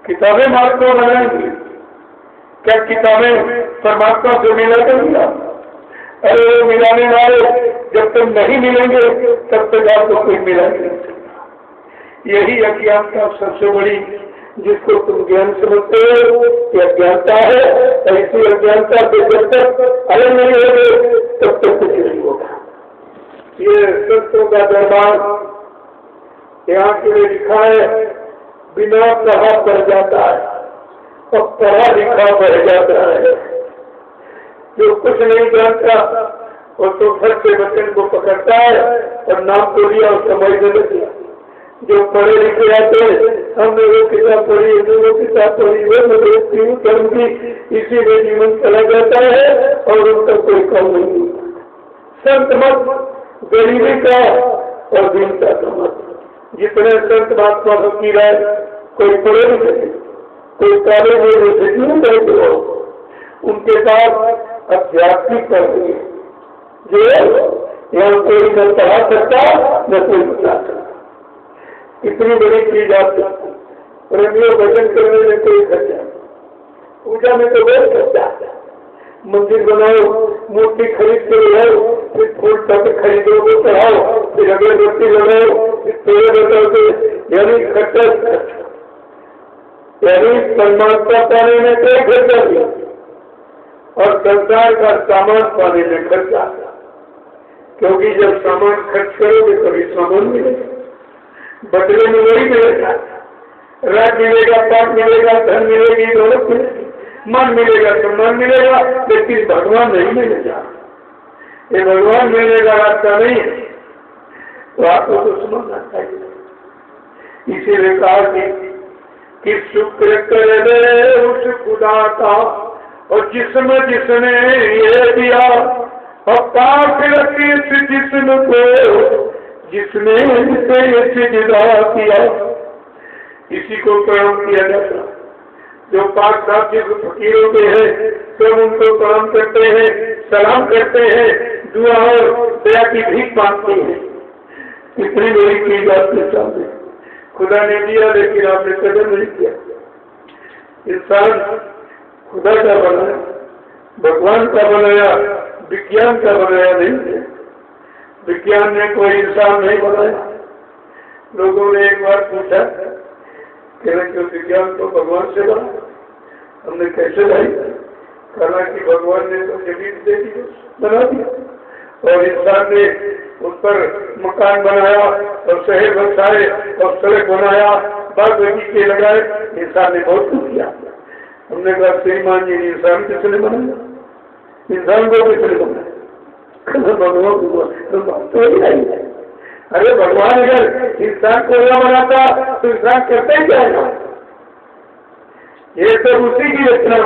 किताबें महात्मा बनाएंगी? क्या किताबें परमात्मा से मिला देंगी? अरे वो मिलाने वाले जब तक नहीं मिलेंगे तब तक आपको कोई मिला नहीं सकता। यही अज्ञानता सबसे बड़ी, जिसको तुम ज्ञान समझते हो, ये अज्ञानता है। ऐसी अज्ञानता से जब तक अलग नहीं होगे तब तक कुछ नहीं होगा। ये संतों का दरबार यहाँ के लिए लिखा है, बिना कहा पड़ जाता है, और पढ़ा लिखा बढ़ जाता है। जो कुछ नहीं जानता वो तो फट से बच्चन को पकड़ता है और नाम तो लिया और समझने लग गया। जो पढ़े लिखे आते हमने वो किताब पढ़ी, वो किताब पढ़ी, वो मैं कर्म की, इसी में जीवन चला जाता है और उनका कोई काम नहीं। संत मत गरीबी का और दीनता का मत। जितने संत महात्मा फकीर है, कोई पढ़े लिखे, कोई काले में करते हो, उनके पास आध्यात्मिक पढ़े जो यहाँ कोई न पढ़ा सकता न कोई बता सकता। इतनी बड़ी चीज आप प्रेमियों भजन करने में कोई खर्चा, पूजा में तो बहुत खर्चा। मंदिर बनाओ, मूर्ति खरीद के लाओ, फिर फूल तक खरीदो को चढ़ाओ, फिर अगरबत्ती लगाओ, फिर तेरे बताओगे, यानी खर्चा। यानी परमात्मा पाने में कोई खर्चा नहीं और संसार का सामान पाने में खर्चा। क्योंकि जब सामान खर्च करोगे तभी सामान मिलेगा, बदले में वही मिलेगा। राज मिलेगा, पाप मिलेगा, धन मिलेगी, दौलत मिलेगी, मन मिलेगा, सम्मान मिलेगा, लेकिन भगवान नहीं मिलेगा। ये भगवान मिलने का रास्ता नहीं है, तो आपको तो समझना चाहिए। इसीलिए कहा कि शुक्र कर ले उस खुदा का और जिसमें जिसने ये दिया, और पाप रखी जिस्म को जिसने इसे ये सिजदा किया, इसी को प्रणाम किया जाता। जो पाक साहब जिस फकीरों के हैं सब उनको प्रणाम करते हैं, सलाम करते हैं, दुआ और दया की भीख मांगते हैं। इतनी बड़ी चीज आपके सामने खुदा ने दिया, लेकिन आपने कदर नहीं किया। इंसान खुदा का बनाया, भगवान का बनाया, विज्ञान का बनाया नहीं है। विज्ञान ने कोई इंसान नहीं बनाया। लोगों ने एक बार पूछा कि विज्ञान तो भगवान से बना, हमने कैसे लाई? कहना कि भगवान ने तो जमीन दे दी, बना दिया, और इंसान ने उस पर मकान बनाया और शहर बसाए और सड़क बनाया, बाग बगीचे लगाए। इंसान ने बहुत कुछ किया। हमने कहा श्रीमान जी, इंसान किसने बनाया? इंसान को किसने बनाया? भगवान तो ही नहीं है। अरे भगवान अगर इंसान को न बनाता तो इंसान करते ही क्या है? ये सब उसी की रचना,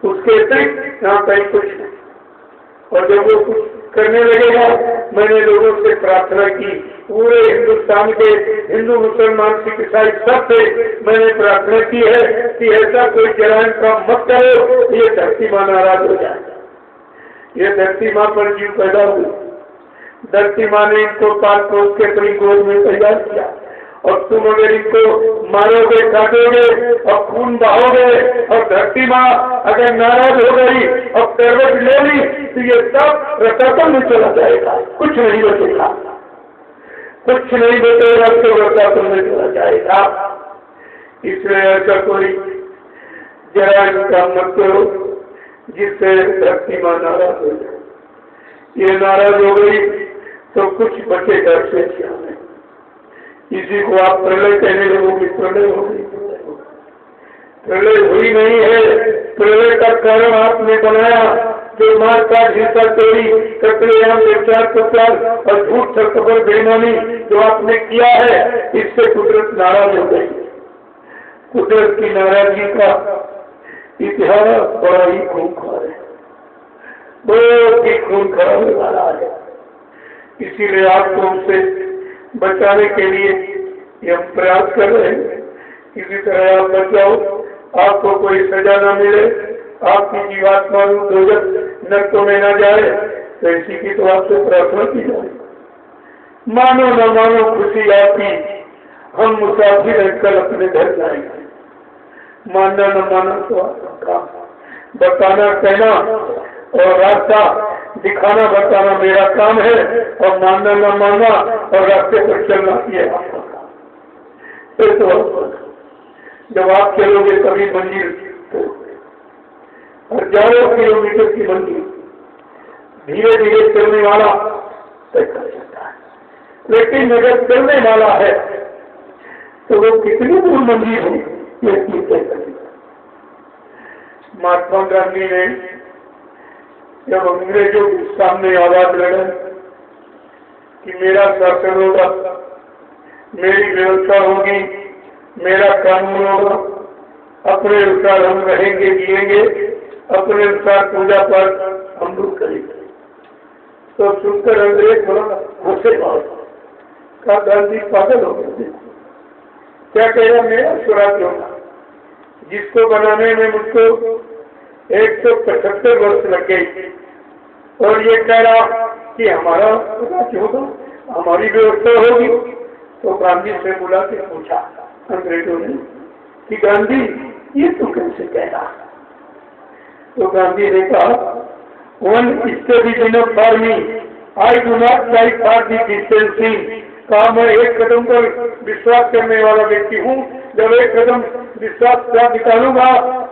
उसके अतिरिक्त यहाँ कहीं कुछ नहीं। और जब वो कुछ करने लगेगा, मैंने लोगों से प्रार्थना की, पूरे हिंदुस्तान के हिंदू मुसलमान सिख ईसाई सब से मैंने प्रार्थना की है कि ऐसा कोई जराइम काम मत करो, ये धरती माँ नाराज हो जाए। ये धरती माँ पर जीव पैदा हुई, धरती माँ ने इनको पाल पोस के अपनी गोद में तैयार किया, और तुम अगर इनको मारोगे, काटोगे और खून बहाओगे और धरती माँ अगर नाराज हो गई और करवट ले ली तो ये सब रसातल में चला जाएगा, कुछ नहीं बचेगा, कुछ नहीं बचेगा, तो रसातल में चला जाएगा। इसलिए ऐसा कोई जराइम का मत करो जिससे धरती माँ नाराज हो जाए। ये नाराज हो गई तो कुछ बचेगा से क्या नहीं। इसी को आप प्रलय कहने लगोगे, प्रलय हो गई। प्रलय हुई नहीं है, प्रलय का कारण आपने बनाया। जो मार का हिस्सा चोरी, कतलेआम, व्यभिचार, कुचाल और झूठ छल बेईमानी जो आपने किया है, इससे कुदरत नाराज हो गई। कुदरत की नाराजगी का इतिहास बड़ा ही खूंखार है, बहुत ही खून खराबे वाला है। इसीलिए आपको उनसे बचाने के लिए हम प्रयास कर रहे हैं। किसी तरह आप बचाओ, आपको कोई सजा न मिले, आपकी जीवात्मा दोजख नरकों में न जाए, तो इसी की तो आपसे प्रार्थना की जाए। मानो न मानो खुशी आपकी, हम मुसाफिर हैं, कल अपने घर जाएंगे। मानना न माना तो आपका काम, बताना कहना और रास्ता दिखाना बताना मेरा काम है, और मानना न मानना और रास्ते पर चलना ये आपका काम। फिर तो जब आप चलोगे तभी मंजिल, हजारों किलोमीटर की मंजिल धीरे धीरे चलने वाला तय कर सकता है, लेकिन अगर चलने वाला है तो वो कितनी दूर मंजिल हो ये तय करेगा। महात्मा गांधी ने जब अंग्रेजों के सामने आवाज लगाई कि मेरा शासन होगा, मेरी व्यवस्था होगी, मेरा कानून होगा, अपने अनुसार हम रहेंगे, जिएंगे, अपने अनुसार पूजा पाठ हम लोग करेंगे, तो सुनकर अंग्रेज थोड़ा गुस्से में कहा गांधी पागल हो गए, क्या कहेगा मेरा स्वराज होगा, जिसको बनाने में मुझको 175 वर्ष लग गई, और ये कह रहा कि हमारा राज्य होगा, हमारी व्यवस्था होगी। तो गांधी से बुला के पूछा अंग्रेजों ने कि गांधी ये तू कैसे कह रहा? तो गांधी ने कहा one study for me, I do not like for the distancing. कहा मैं एक कदम पर विश्वास करने वाला व्यक्ति हूँ, जब एक कदम विश्वास का निकालूंगा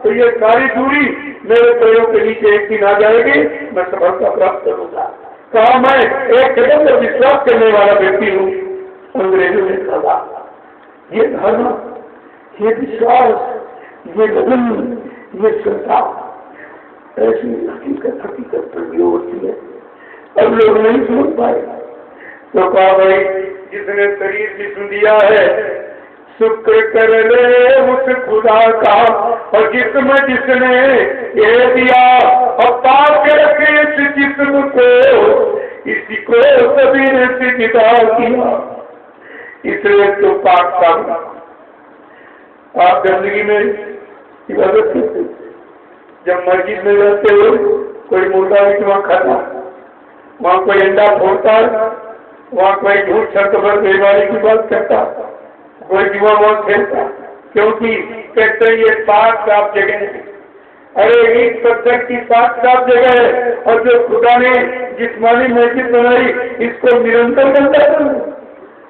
तो ये सारी दूरी मेरे पैरों के नीचे एक दिन आ जाएगी, मैं सफलता प्राप्त करूंगा। कहा मैं एक कदम पर विश्वास करने वाला व्यक्ति हूँ। अंग्रेजों ने कहा ये धारणा, ये विश्वास, ये लगन, ये श्रद्धा ऐसी हकीकत पर होती है, अब लोग नहीं समझ पाए। तो कहा भाई जिसने शरीर की सुन दिया है शुक्र कर ले उस खुदा का, और जिसमें जिसने ये दिया और पाप के रखे इस जिस्म को, इसी को सभी ने सिद्धा किया, इसलिए तो पाक का आप जिंदगी में इबादत करते, जब मस्जिद में रहते हो कोई मुर्गा भी वहाँ खाता, वहाँ कोई अंडा फोड़ता, वहाँ कोई झूठ छत पर बेमारी की बात करता, कोई जुआ वहाँ खेलता, क्योंकि कहते हैं ये पाक साफ जगह है। अरे ईट पत्थर की पाक साफ जगह है, और जो खुदा ने जिस्मानी मस्जिद बनाई इसको निरंतर बनता है,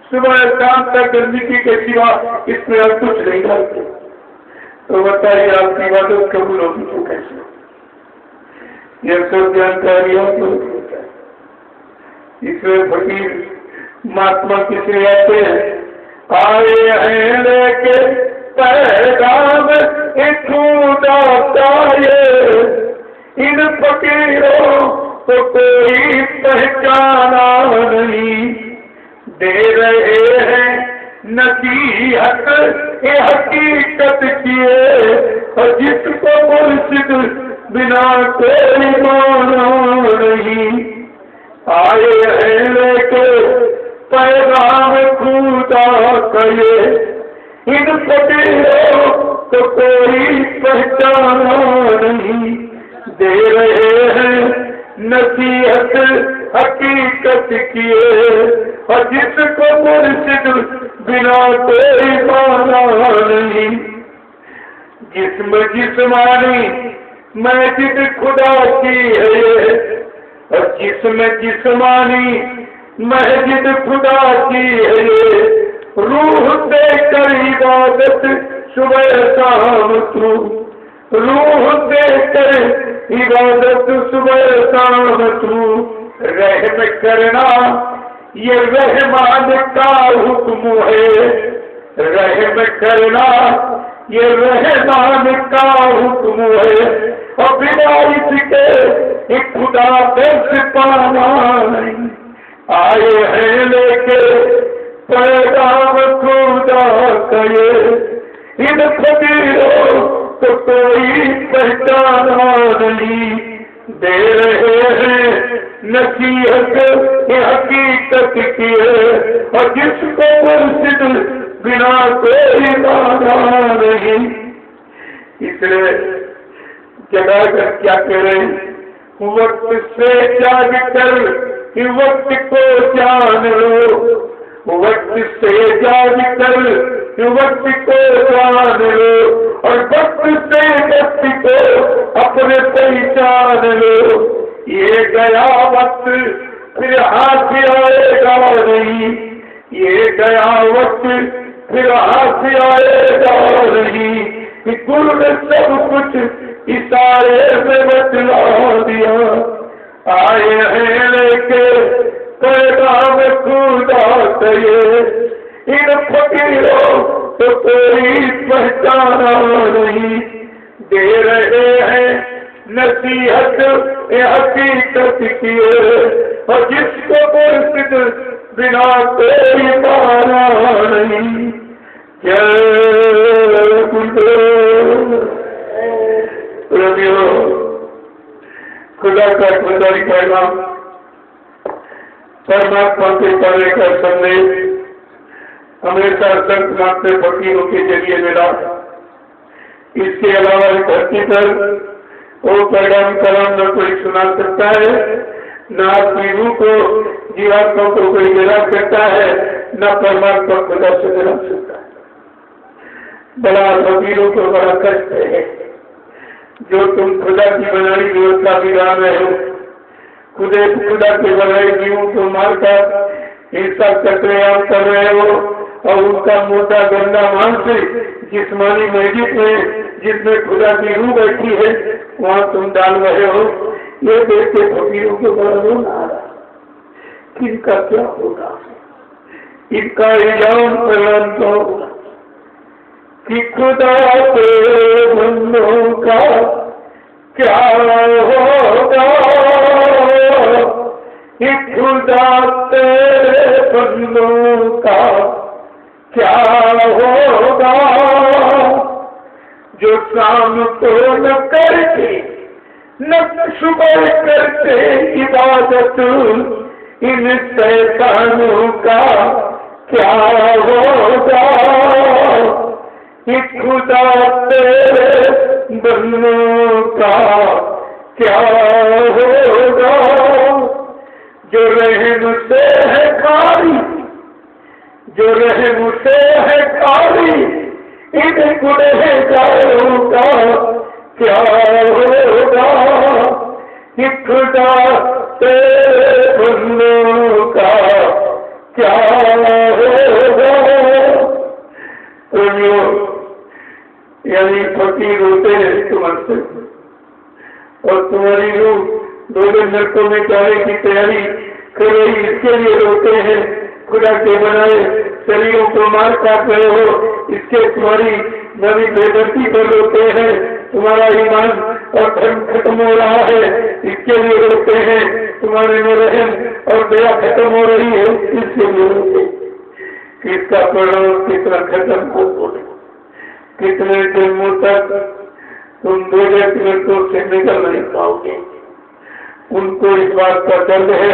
सुबह शाम तक गंदगी के सिवा इसमें और कुछ नहीं डालते। तो बताइए आपकी इबादत कबूल होगी तो कैसे? ये सब जानकारी इसमें फकीर महात्मा किसे आते हैं, आए हैं लेके पैगाम खुदा का ये, इन फकीरों को कोई पहचाना नहीं, दे रहे हैं नसीहत ये हकीकत किए, और जिसको मुर्शिद बिना कोई माना नहीं, आए हैं लेके पैगाम खुदा का ये, इन फकीरों को कोई पहचाना नहीं, दे रहे हैं नसीहत हकीकत किए, और जिसको मुर्शिद बिना कोई माना नहीं, जिसमें जिस्मानी मस्जिद खुदा की है, और जिसमें जिस्मानी मस्जिद खुदा की है, रूह देकर इबादत सुबह शाम तू, रूह देकर इबादत सुबह शाम तू, रहम करना ये रहमान का हुक्म है, रहम करना ये रहमान का हुक्म है, और बिना इसके खुदा दर्श पाना नहीं, आए हैं लेके पैगाम खुदा का ये, इन फकीरों को कोई पहचाना नहीं, दे रहे हैं नसीहत ये हकीकत की है, और जिसको मुर्शिद बिना कोई माना नहीं। इसलिए जगा कर क्या करें, वक्त से जाग कर वक्त को जान लो, वक्त से जाग कर वक्त को जान लो, और वक्त से वक्त को अपने पहचान लो, ये गया वक्त फिर हाथ आएगा नहीं, ये गया वक्त फिर हाथ आएगा नहीं, गुरु ने सब कुछ इशारे में बतला दिया, आए हैं लेके पैगाम खुदा का ये, इन फकीरों को कोई पहचाना नहीं, दे रहे हैं नसीहत हकीकत की है, और जिसको मुर्शिद बिना कोई माना नहीं। जय गुरुदेव। खुदा का खुदाई पैगाम, परमात्मा के पाने का संदेश हमेशा संत मानते फकीरों के जरिए मिला। इसके अलावा धरती पर वो पैगाम कलाम न कोई सुना सकता है, न अपनी रूह को जीवात्मा को कोई मिला सकता है, न परमात्मा खुदा से मिला सकता है। बड़ा फकीरों को बड़ा कष्ट है जो तुम खुदा की बनाई व्यवस्था बिगाड़ रहे हो। खुदा के बनाए जीवों को मारकर हिंसा कतलेआम कर रहे हो, और उनका मोटा गंदा मांस जिस्मानी मस्जिद में जिसमें खुदा की रूह बैठी है वहाँ तुम डाल रहे हो। ये देख के फकीरों को बड़ा रोना आ रहा कि इनका क्या होगा, इनका इल्जाम प्रणाम तो होगा कि खुदा के बंदों का क्या होगा, खुदा तेरे बंदों का क्या होगा, जो शाम को न करके न सुबह करते इबादत, इन शैतानों का क्या होगा, खुदा तेरे बंदों का क्या होगा, जो रहम से है खाली, जो रहम से है खाली, इन गुनहगारों का क्या होगा, खुदा तेरे बंदों का क्या होगा। यानी फकीर होते हैं तुमसे, और तुम्हारी रूह दोनों नरकों में जाने की तैयारी कर रही, इसके लिए रोते हैं। खुदा के बनाए शरीरों को मार काट रहे हो, इसके तुम्हारी नवी बेदर्दी पर रोते हैं। तुम्हारा ईमान और धर्म खत्म हो रहा है, इसके लिए रोते हैं। तुम्हारे में रहम और दया खत्म हो रही है, इसके लिए रोते। इसका परिणाम कितना खत्म हो, कितने जन्मों तक तुम दो मिनटों से निकल नहीं पाओगे। उनको इस बात का दर्द है,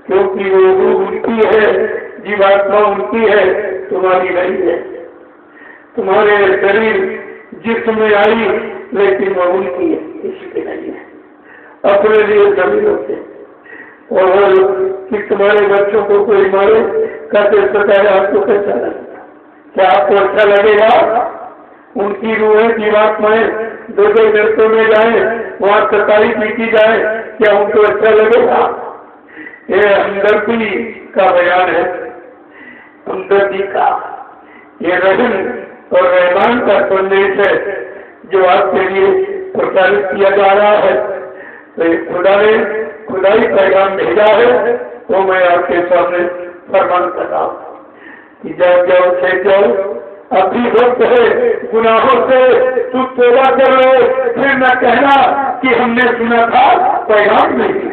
क्योंकि वो रूह उनकी है, जीवात्मा उनकी है, तुम्हारी नहीं है। तुम्हारे शरीर जिसमें आई, लेकिन वो उनकी है, इसकी नहीं है। अपने लिए जमीन होते, और कि तुम्हारे बच्चों को कोई मारे, कहते सताए, आपको कैसा लगेगा? क्या आपको अच्छा लगेगा? उनकी रूहें जीवात्माएं दो नरकों में जाए, वहाँ सताई पीटी जाए, क्या उनको अच्छा लगेगा? ये हमदर्दी का बयान है, हमदर्दी का, ये रहम और रहमान का संदेश है जो आपके लिए प्रचारित किया जा रहा है। तो खुदा ने खुदाई पैगाम भेजा है, तो मैं आपके सामने फरमान कर रहा हूँ कि जाओ से जाओ, अभी वक्त है गुनाहों से तू तौबा कर लो, फिर न कहना कि हमने सुना था पैगाम नहीं।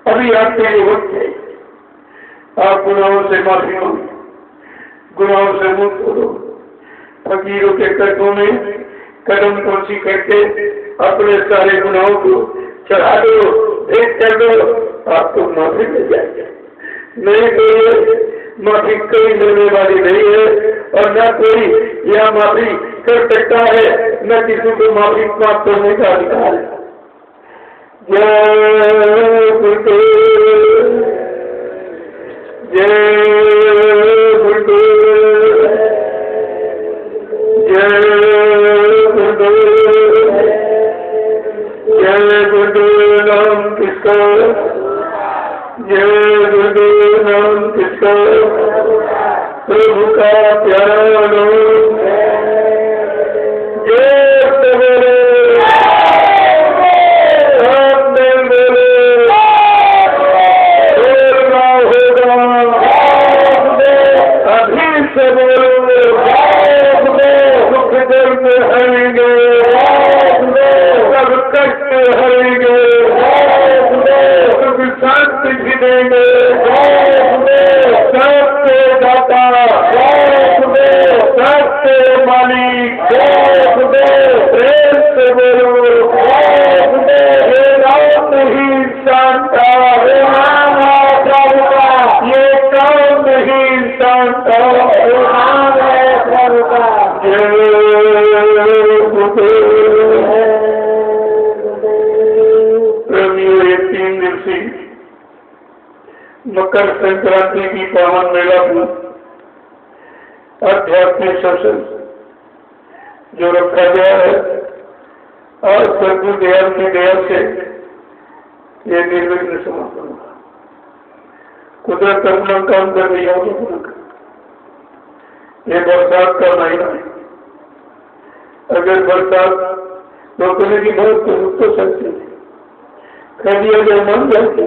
अभी आपके लिए वक्त है, आप गुनाहों से माफी मांगो, गुनाहों से मुक्त करो। फकीरों के कदमों में कदम कोसी करके अपने सारे गुनाहों को चढ़ा दो, भेंट कर दो, आपको माफी मिल जाएगी। नहीं तो माफी कोई मिलने वाली नहीं है, और न कोई यह माफी कर सकता है, न किसी को माफी प्राप्त करने का अधिकार है। जय गुरुदेव, जय गुरुदेव, जय गुरुदेव, जय गुरुदेव नाम किसका, जय गुरुदेव नाम किसका, प्रभु का प्यारा नाम। जय सवेरे अभी से बोलो, सुख दर्द हरेंगे, सब कष्ट हरेंगे, सुख शांति भी देंगे, सबके दाता, सबके मालिक, प्रेम से बोलो, ये राम नहीं इंसान था, ये काम नहीं इंसान था, ये 3 दिवसीय मकर संक्रांति की पावन मेला में आध्यात्मिक सत्संग जो रखा गया है और सदगुरु दयाल की दया से ये निर्विघ्न समापन हुआ। कुदरत अपना काम कर रही है, ये बरसात का महीना है। अगर बरसात रोकने की बहुत तो रुक तो सकती है, कह दिया जाए मन जाते,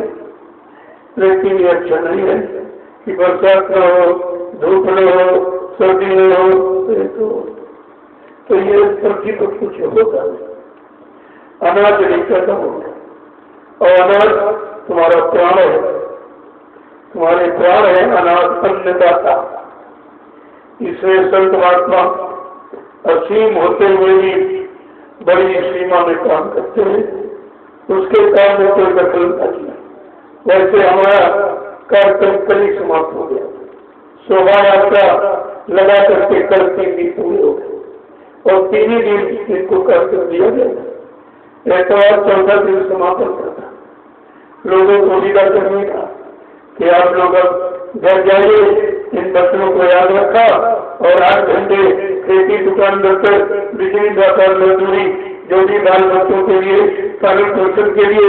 लेकिन ये अच्छा नहीं है कि बरसात न हो, धूप न हो, सर्दी न हो, तो ये सब्जी तो कुछ होगा, अनाज नहीं पैदा होगा। और अनाज तुम्हारा प्राण है, तुम्हारे प्राण है अनाज, अन्नदाता। इसलिए संत महात्मा असीम होते हुए भी बड़ी सीमा में काम करते हैं, उसके काम में कोई दखल नहीं। वैसे हमारा कार्यक्रम कल ही समाप्त हो गया, शोभा यात्रा लगा करके कल 3 दिन पूरे हो गए और 3 ही दिन इनको कार्यक्रम दिया गया। एतवार 14 दिन समापन करता, लोगों को विदा करने का कि आप लोग अब घर जाइए, इन बच्चों को याद रखा और 8 घंटे खेती दुकान रखकर बिजली व्यापार मजदूरी जो भी बाल बच्चों के लिए पालन पोषण के लिए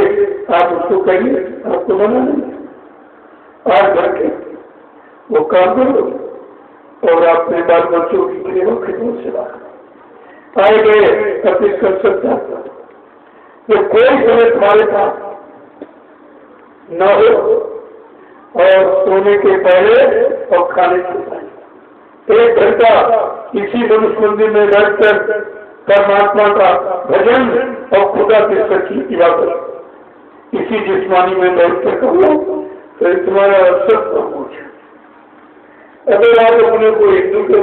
आप उसको करिए, आपको मना नहीं। 8 घंटे वो काम करो और अपने बाल बच्चों की सेवा खिदमत से बात आए गए तब कर सकता तो कोई समय तुम्हारे पास न हो और सोने के पहले और खाने के पहले 1 घंटा इसी मनुष्य मंदिर में बैठकर परमात्मा का भजन और खुदा के सच्ची इबादत इसी जिस्मानी में बैठकर करो तो तुम्हारा अवसर पहुंच। अगर आप अपने को हिंदू के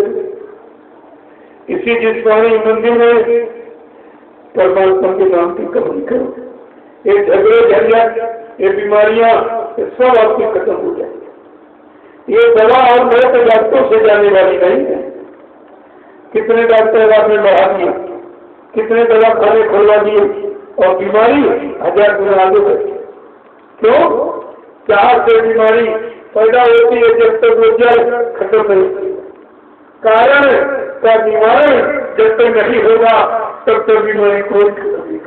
इसी जिस्मानी मंदिर में परमात्मा के नाम की कमाई करो, ये झगड़े झंझट, ये बीमारियां सब आपकी खत्म हो जाएगी। ये दवा और नए डॉक्टरों से जाने वाली नहीं है। कितने डॉक्टर आपने बढ़ा दिए, कितने दवा खाने खुलवा दिए और बीमारी 1000 गुना आगे बढ़ी। क्यों? चार से बीमारी पैदा होती है जब तक वो जड़ खत्म नहीं होती। कारण का बीमारी जब तक नहीं होगा तब तक बीमारी कोई खत्म नहीं।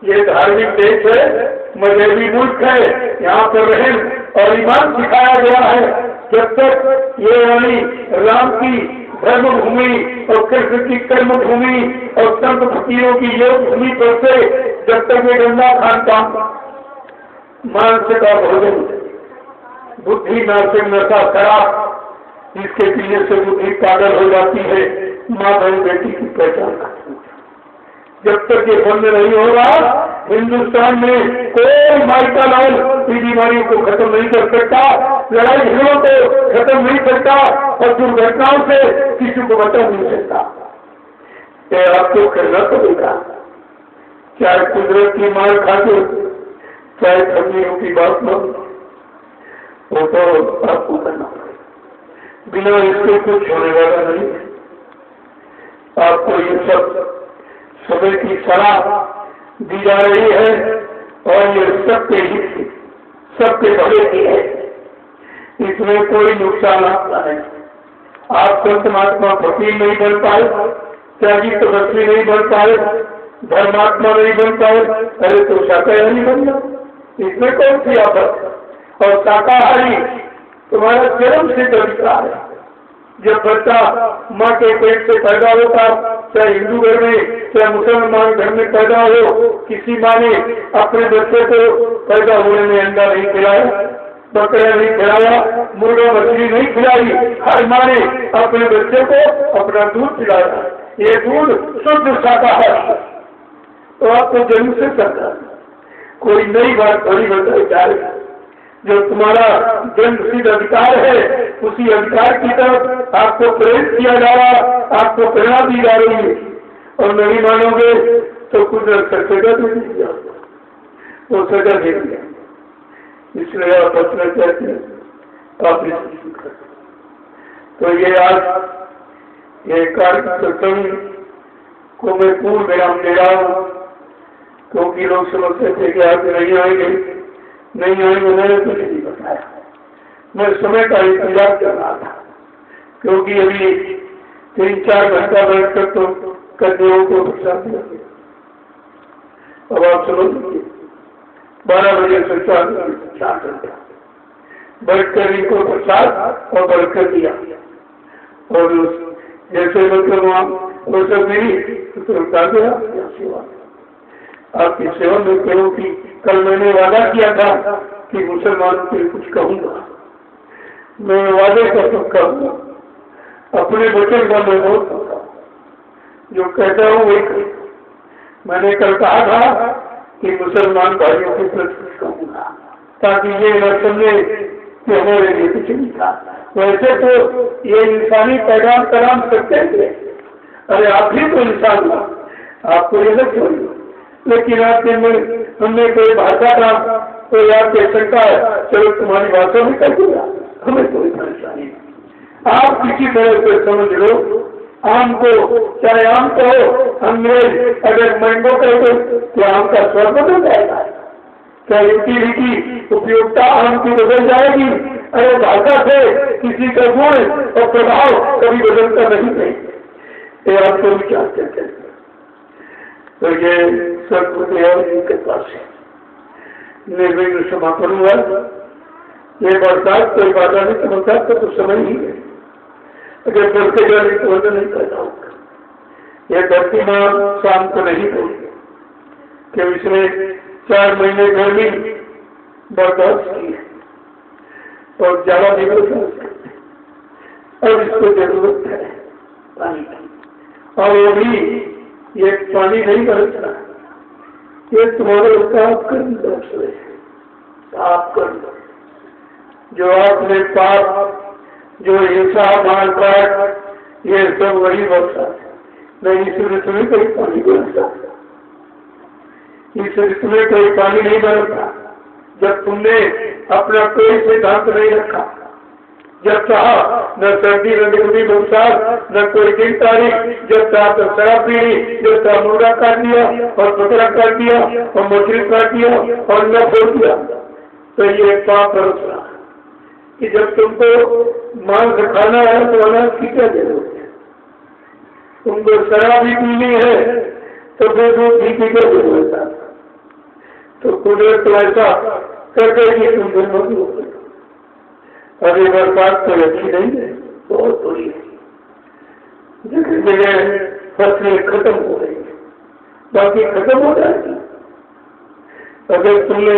ये धार्मिक देश है, मजहबी मुल्क है, यहाँ पर रहम और ईमान सिखाया गया है। जब तक ये यानी राम की धर्म भूमि और कृष्ण की कर्म भूमि और संत फकीरों की योग भूमि पर से जब तक ये गंदा खान पान, मांस का भोजन, बुद्धि नाशक नशा शराब, इसके पीने से बुद्धि पागल हो जाती है, माँ बहन बेटी की पहचान करती है। जब तक ये बंद नहीं होगा हिंदुस्तान में कोई माइका लाल इन बीमारियों को खत्म नहीं कर सकता, लड़ाई झगड़ों को खत्म नहीं करता और दुर्घटनाओं से किसी को बचा नहीं सकता। ये आपको करना पड़ेगा, चाहे कुदरत की मार खाते, चाहे ठंडियों की बात न, वो तो आपको करना पड़ेगा। बिना इसके कुछ होने वाला नहीं है। आपको ये सब समय की सलाह दी जा रही है और ये सबके हित की, सबके भले की है, इसमें कोई नुकसान आपका नहीं। आप संत महात्मा फकीर नहीं बन पाए, त्यागी तपस्वी नहीं बन पाए, धर्मात्मा नहीं बन पाए, अरे तो शाकाहारी बन जाओ, इसमें कौन सी आफत। और शाकाहारी तुम्हारा चरम से अधिकार है। जब बच्चा माँ के पेट से पैदा होता, चाहे हिंदू घर में चाहे मुसलमान घर में पैदा हो, किसी माँ ने अपने बच्चे को पैदा होने में अंडा नहीं खिलाया, बकरा नहीं खिलाया, मुर्गा मछली नहीं खिलाई। हर माँ ने अपने बच्चे को अपना दूध खिलाया। ये दूध शुद्ध शाकाहारी, तो आपको जन्म से सरकार कोई नई बात थोड़ी बताई जाएगी। जो तुम्हारा जन्म सिद्ध अधिकार है, उसी अधिकार की तरफ आपको प्रेरित किया जा रहा, आपको प्रेरणा दी जा रही है। और नहीं मानोगे तो कुदरत का सजा दे दिया, वो सजा दे दिया। इसलिए आप अपना कहते हैं आप इस तो ये आज ये कार्य सत्संग को मैं पूर्ण विराम दे रहा हूँ, क्योंकि लोग समझते थे कि आप नहीं आएंगे, मैंने कुछ नहीं बताया। मैं समय का इंतजार कर रहा था, क्योंकि अभी 3-4 घंटा बैठकर तो कन्याओं को प्रसाद दिया। अब आप समझ लीजिए 12 बजे से 4 घंटा बैठकर इनको प्रसाद और बैठकर दिया। और जैसे मतलब वहाँ वो सब मेरी तो गया सेवा। आपकी सेवा में कहो कि कल मैंने वादा किया था कि मुसलमानों के लिए कुछ कहूँगा, मैं वादे कर सकता हूँ, अपने वचन का मैं बहुत सकता हूँ, जो कहता हूँ वही करूँ। मैंने कल कहा था कि मुसलमान भाइयों के प्रति कुछ कहूँगा, ताकि ये न समझे कि हमारे लिए कुछ नहीं था। वैसे तो ये इंसानी पैगाम कलाम सकते थे, अरे आप भी तो इंसान हो, आपको ये लग छोड़ी, लेकिन आपके हमने कोई भाषा का कोई आपके शंका है, चलो तुम्हारी भाषा में कर दूंगा, हमें कोई परेशानी नहीं। आप किसी तरह से समझ लो, आम को चाहे आम को अंग्रेज अगर मैंगो कर दो तो आम का स्वाद बदल जाएगा। क्या यूटिलिटी उपयोगिता आम की बदल जाएगी? अरे भाषा से किसी का गुण और प्रभाव कभी बदलता नहीं है। ये आपको विचार कहते हैं। तो ये सदगुरुदेव जी के पास निर्विघ्न समापन हुआ। ये बरसात कोई बाधा नहीं, तो बरसात का तो समय ही है, अगर बढ़ते जाए तो वजन नहीं पैदा होगा। यह धरती माँ शाम को नहीं होगी कि इसने 4 महीने गर्मी बर्दाश्त की है और ज्यादा भी बर्दाश्त करते, और इसको जरूरत है पानी की। और वो भी ये पानी नहीं बरसना, ये तुम्हारे साफ कर दो, साफ कर दो। जो आपने पाप, जो हिंसा, मारकाट, ये सब वही बरसा है। नहीं इस ऋतु में कोई पानी बरसा, इस ऋतु में कोई पानी नहीं बरसा जब तुमने अपना कोई सिद्धांत नहीं रखा। जब चाहा न सर्दी न गर्मी बरसात न कोई दिन तारीख, जब चाहा तो शराब पी ली, जब चाहा मुर्गा काट दिया और बकरा काट दिया और मछली काट दिया और न छोड़ दिया। तो ये पाप बरस रहा कि जब तुमको मांस खाना है तो अनाज की क्या जरूरत है? तुमको शराब भी पीनी है तो फिर दूध घी की क्या जरूरत है? तो कुदरत तो ऐसा कर देगी, तुम दोनों भी हो गए। अभी बरसात तो अच्छी नहीं है, बहुत बुरी है। जगह जगह फसलें खत्म हो रही है, बाकी खत्म हो जाएगी। अगर तुमने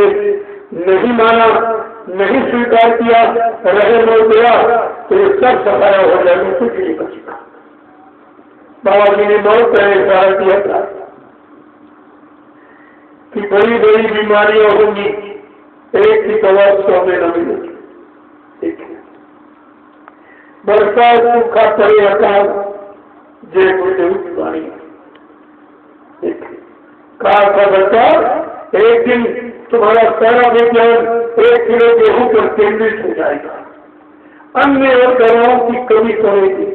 नहीं माना, नहीं स्वीकार किया, रहे मोड़ दिया, तो ये सब सफाया हो जाएगा, कुछ नहीं बचेगा। बाबा जी ने बहुत पहले इशारा किया था कि बड़ी बड़ी बीमारियां होंगी, एक की दवा 100 में न मिलेगी। बरसात सूखा पड़े अकाल जय गुरुदेव की वाणी। कहा था बच्चा, एक दिन तुम्हारा सारा विज्ञान 1 किलो गेहूं पर केंद्रित हो जाएगा, अन्य और दवाओं की कमी पड़ेगी,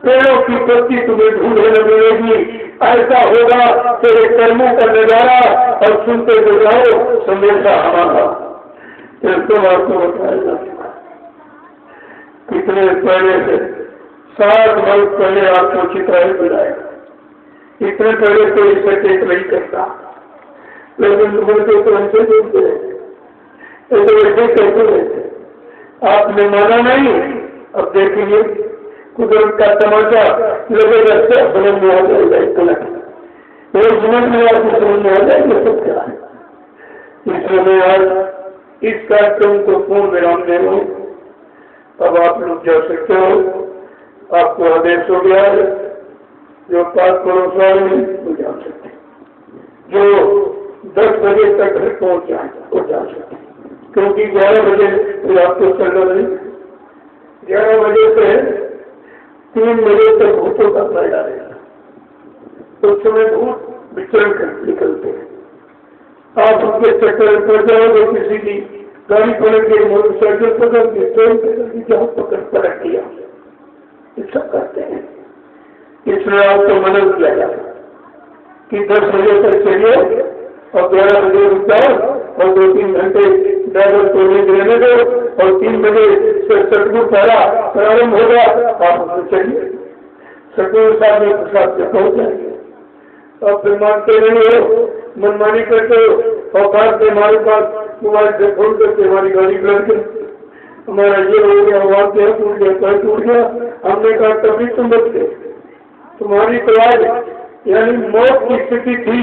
पेड़ों की पत्ती तुम्हें ढूंढने न मिलेगी। ऐसा होगा तेरे कर्मों का नजारा और सुनते हो जाओ संदेशा हमारा। तो आपको बताया जा चुका, कितने पहले से 7 वर्ष पहले आपको चित्राएं बनाएगा। इतने पहले कोई सचेत नहीं करता, लेकिन बोलते तो हमसे बोलते रहते, ऐसे कहते रहते। आपने माना नहीं, अब देखेंगे कुदरत का तमाशा लगेगा, सब समझ में आ जाएगा। एक मिनट में आपको समझ में आ जाएगा सब क्या है। इसलिए मैं आज इस कार्यक्रम को पूर्ण विराम दे रहा हूँ। अब आप लोग जा सकते हो, आपको आदेश हो गया है, जो पास पड़ोस वाले हैं वो जा सकते हैं। जो 10 बजे तक घर पहुंच जा सके, क्योंकि 11 बजे फिर आपको चलना नहीं। 11 बजे से 3 बजे तक भूतों का पैदा रहेगा, उस समय भूत विचरण कर निकलते हैं। आप उनके चक्कर पर जाओगे, किसी की गाड़ी पकड़ के, मोटरसाइकिल पकड़ के, ट्रेन पकड़ के, जहां पकड़ पलट दिया, ये सब करते हैं। इसलिए आपको मना किया जाए कि 10 बजे तक चलिए और 11 बजे रुक जाओ और 2-3 घंटे ड्राइवर को नींद लेने दो और 3 बजे से सतगुरु पहरा प्रारंभ होगा, आप उससे चलिए, सतगुरु साहब में प्रसाद से पहुंच जाएंगे। आप फिर मानते नहीं हो, मनमानी करते हो और बात से हमारे पास मोबाइल से फोन करके हमारी गाड़ी लग गई, हमारा ये हो गया, वहां से टूट गया, पैर टूट गया। हमने कहा तभी तुम बचते, तुम्हारी तो आज यानी मौत की स्थिति थी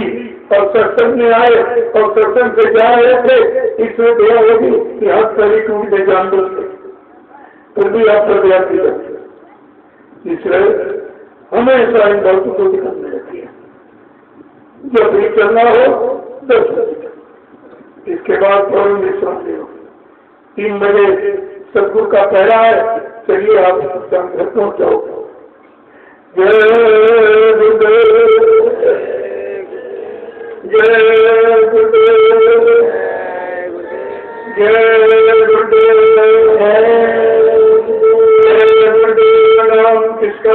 और सत्संग में आए और सत्संग से जा रहे थे, इसमें दया होगी कि हाथ पैर टूट गए जानवर से, फिर भी आप पर दया की जाती। इसलिए हमेशा इन बातों को ध्यान में रखिए। जब भी चलना हो 10 बजे, इसके बाद फौरन विश्राम ले लो। 3 बजे सतगुरु का पहरा है, चलिए आप घर पहुंच जाओ। जय गुरुदेव, जय गुरुदेव, जय गुरुदेव, जय गुरुदेव नाम किसका,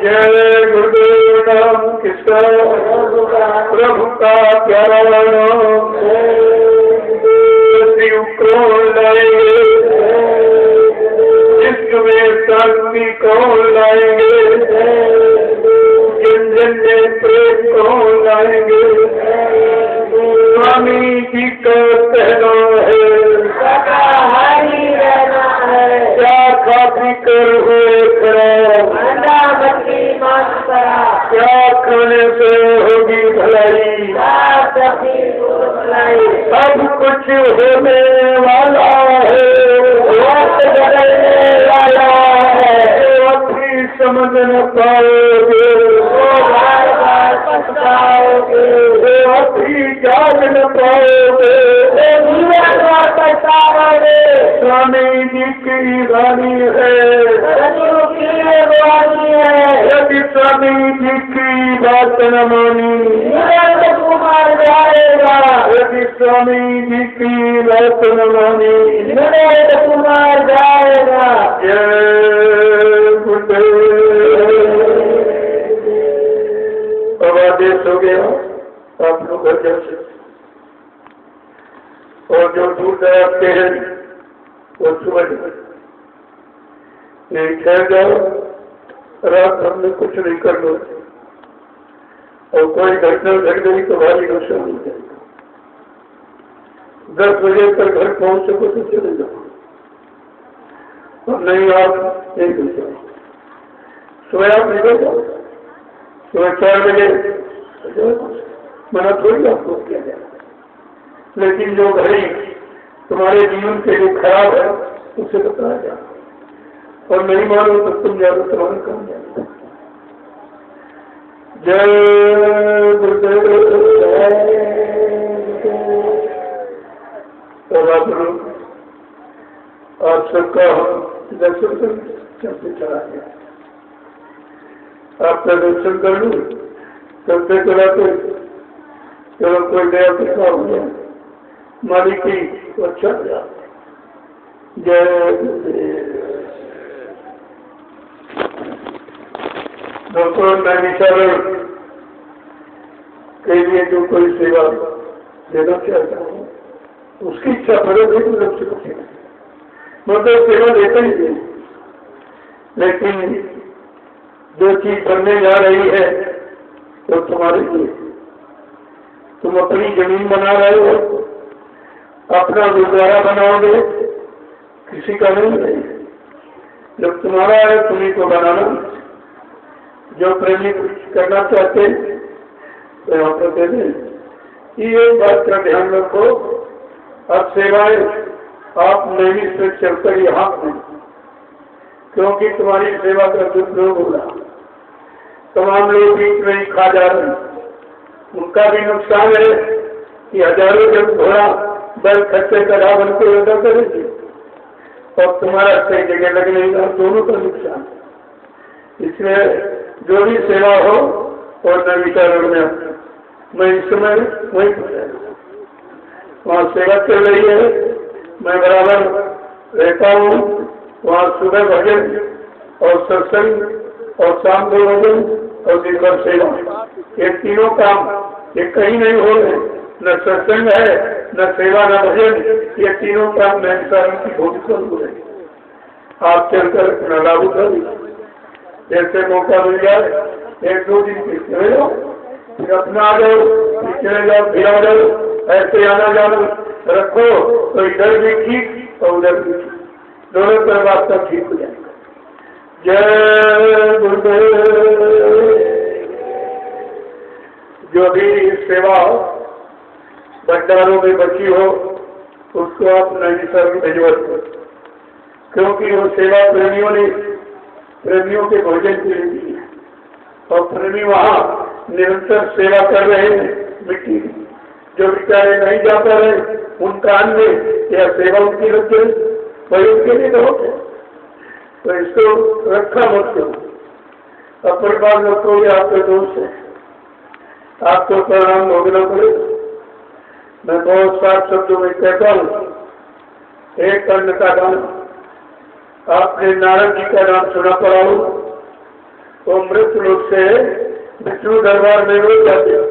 जय गुरुदेव नाम किसका, प्रभु का प्यारा नाम। शिव कौन लाएंगे, विश्व में शांति कौन लाएंगे, जन जन में प्रेम कौन लाएंगे। स्वामी जी का कहना है, क्या काफी कर हुए खराब, क्या खाने से होगी भलाई, सब कुछ होने वाला है, अपनी समझ न पाओगे, अपनी जान न पाओगे। स्वामी जी की वाणी है, यदि स्वामी जी की बात न मानी, यदि स्वामी जी की बात न मानी, कुमार जाएगा। जय गुरुदेव। अब आदेश हो गया, आप लोग घर जा सकते, और जो दूर दराज के हैं वो सुबह नहीं ठहर जाओ, रात हमने कुछ नहीं कर लो, और कोई घटना घट गई तो भारी नुकसान हो जाएगा। 10 बजे तक घर पहुंच सको तो चले जाओ, और नहीं आप नहीं मिल जाओ। सुबह आप निकल जाओ, सुबह 4 बजे मना थोड़ी आपको किया जाए, लेकिन जो घड़ी तुम्हारे जीवन के लिए खराब है उसे बताया जाए, और नहीं मानो तो तुम जाओ, तुम्हारा काम जाए। जय गुरुदेव। आप सबका दर्शन चलते चला गया, आपका दर्शन कर लूँ चलते चलाते, चलो कोई दया कृपा हो जाए मालिक की, अच्छा गया। जय गुरुदेव। दोस्तों, मैं विचारण के लिए जो कोई सेवा देना चाहता हूँ, उसकी इच्छा करो, मतलब से कुछ मतलब सेवा देते ही नहीं, लेकिन जो चीज करने जा रही है वो तुम्हारे लिए, तुम अपनी जमीन बना रहे हो, अपना गुरुद्वारा बनाओगे, किसी का नहीं। जब तुम्हारा है तुम्ही को बनाना। जो प्रेमी करना चाहते तो यहाँ पर दे दें। ये बात का ध्यान रखो, अब सेवाएं आप नहीं से चलकर यहाँ में, क्योंकि तुम्हारी सेवा का दुरुपयोग हो रहा, तमाम लोग बीच में ही खा जा रहे हैं, उनका भी नुकसान है कि हजारों जब घोड़ा बैल खर्चे का रावण को अदा करेगी और तुम्हारा सही जगह लग नहीं रहा, दोनों का नुकसान। इसलिए जो भी सेवा हो और नवीता रोड में मैं इस समय वहीं पर वहाँ सेवा चल रही है, मैं बराबर रहता हूँ वहाँ। सुबह भजन और सत्संग और शाम को भजन और दिन भर सेवा, ये तीनों काम ये कहीं नहीं हो रहे। न सत्संग है, न सेवा, न भजन, ये तीनों काम नैतिकता की भूमिका हो रही। आप चलकर अपना लाभ उठा लीजिए, जैसे मौका मिल जाए 1-2 दिन चले जाओ, फिर अपना आ जाओ, चले जाओ, फिर आ जाओ, ऐसे आना जाना रखो तो इधर भी ठीक और उधर भी ठीक, दोनों तरफ आपका ठीक हो जाएगा। जय गुरुदेव। जो भी सेवा भंडारों में बची हो उसको आप नहीं सर भिजवा दो, क्योंकि वो सेवा प्रेमियों के भोजन के लिए दी है और प्रेमी वहाँ निरंतर सेवा कर रहे हैं। मिट्टी जो बेचारे नहीं जा पा रहे उनका अन्न या सेवा उनकी लग गई, वही उनके लिए तो होते। तो इसको रखा मत करो, अपने पास रखो, ये आपके दोस्त है, आपको परिणाम भोगना पड़ेगा। मैं बहुत साफ शब्दों में कहता हूँ, एक अन्न का दान, आपने नारद जी का नाम सुना पड़ा हो, वो मृत लोग से विष्णु दरबार में रोज जाते।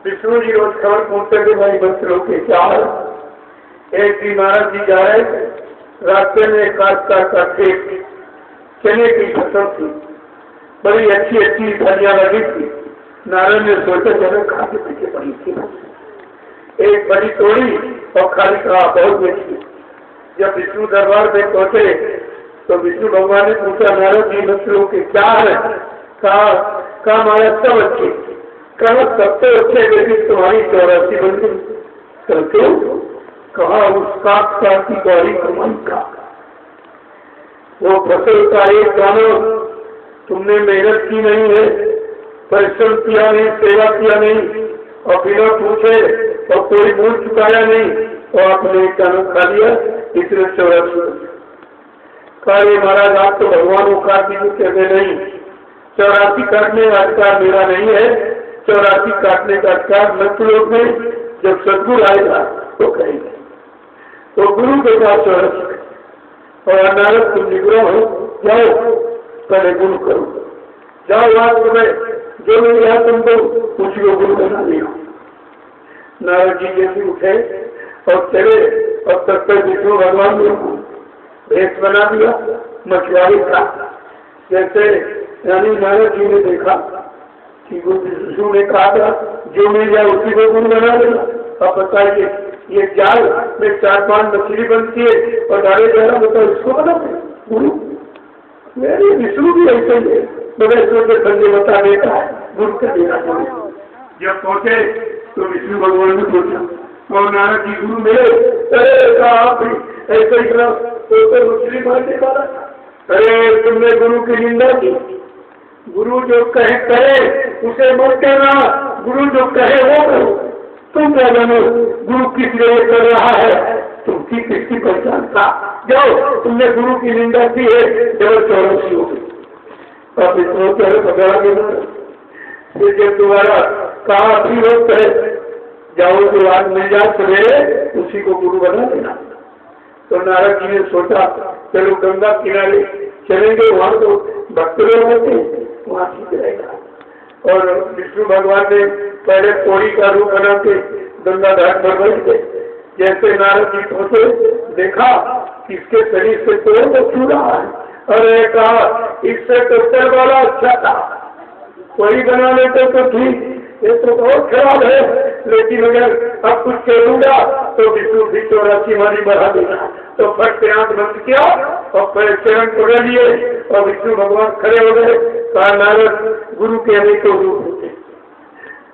विष्णु जी रोज खबर पहुंचते थे भाई बच्चों के क्या है। एक दिन नारद जी जा रहे, रास्ते में काटता का खेत, चने की फसल थी, बड़ी अच्छी अच्छी फलियां लगी थी। नारद ने सोचा चलो खा के पीछे पड़ी थी, एक बड़ी तोड़ी और खाली कहा बहुत अच्छी। जब विष्णु दरबार में पहुंचे तो विष्णु भगवान ने पूछा नारद जी बच्चों के क्या है। कहा माया सब अच्छी, कहा सबसे अच्छे लेकिन तुम्हारी 84 बन गई। क्यों? कहा उसका की गौरी कमन का वो फसल का एक दाना तुमने मेहनत की नहीं है, परिश्रम किया नहीं, सेवा किया नहीं और बिना पूछे और कोई मूल चुकाया नहीं और आपने एक दाना खा लिया, इसलिए 84। कहा महाराज आप तो भगवान को काट दीजिए। कहते नहीं, 84 काटने का अधिकार मेरा नहीं है, 84 काटने का अधिकार मृत्यु लोक में जब सदगुरु आएगा तो कहेंगे। तो गुरु के पास 84 और नारद तुम निग्रह हो जाओ, पहले गुरु करो, जाओ वहां तुम्हें जो मिल गया तुमको उसी को गुरु बना लिया। नारद जी जैसे उठे और चले और तब तक विष्णु भगवान ने भेष बना दिया मछुआरे का। जैसे यानी नारद जी ने देखा कि विष्णु ने कहा था जो मिल जाए उसी को गुरु बना देना। अब बताइए ये जाल में 4-5 मछली बनती है और डाले जा रहा बताओ इसको बना गुरु। मेरे विष्णु भी ऐसे ही है, बगैर के संजय बता देता है गुरु का देना। जब पहुंचे तो विष्णु भगवान ने पूछा और नारद जी गुरु मिले। आप ऐसे ही तो मछली मारने वाला। अरे तुमने गुरु की निंदा की, गुरु जो कहे उसे मत कहना, गुरु जो कहे वो करो। तुम क्या जानो गुरु किस लिए कर रहा है, तुमकी किसकी पहचान था। जाओ तुमने गुरु की निंदा की है, जब 84 हो गई। आप इसमें पकड़ा के फिर जब दोबारा कहा भी वक्त है जाओ जो आज मिल जाए सवेरे उसी को गुरु बना देना। तो नारद जी ने सोचा चलो गंगा किनारे चलेंगे, वहां तो भक्त लोग होते वहां ठीक रहेगा। और विष्णु भगवान ने पहले कोड़ी का रूप बना के गंगा घाट पर बैठ गए। जैसे नारद जी पहुंचे देखा इसके शरीर से तो छू रहा है। अरे कहा इससे तो चल वाला अच्छा था, कोई बना लेते तो ठीक, ये तो बहुत खराब है। लेकिन अगर अब कुछ करूंगा तो विष्णु भी 84 मारी बढ़ा देगा। तो फट से आंख बंद किया और पहले चरण पकड़ लिए और विष्णु भगवान खड़े हो गए। कहा नारद गुरु के अनेकों रूप होते,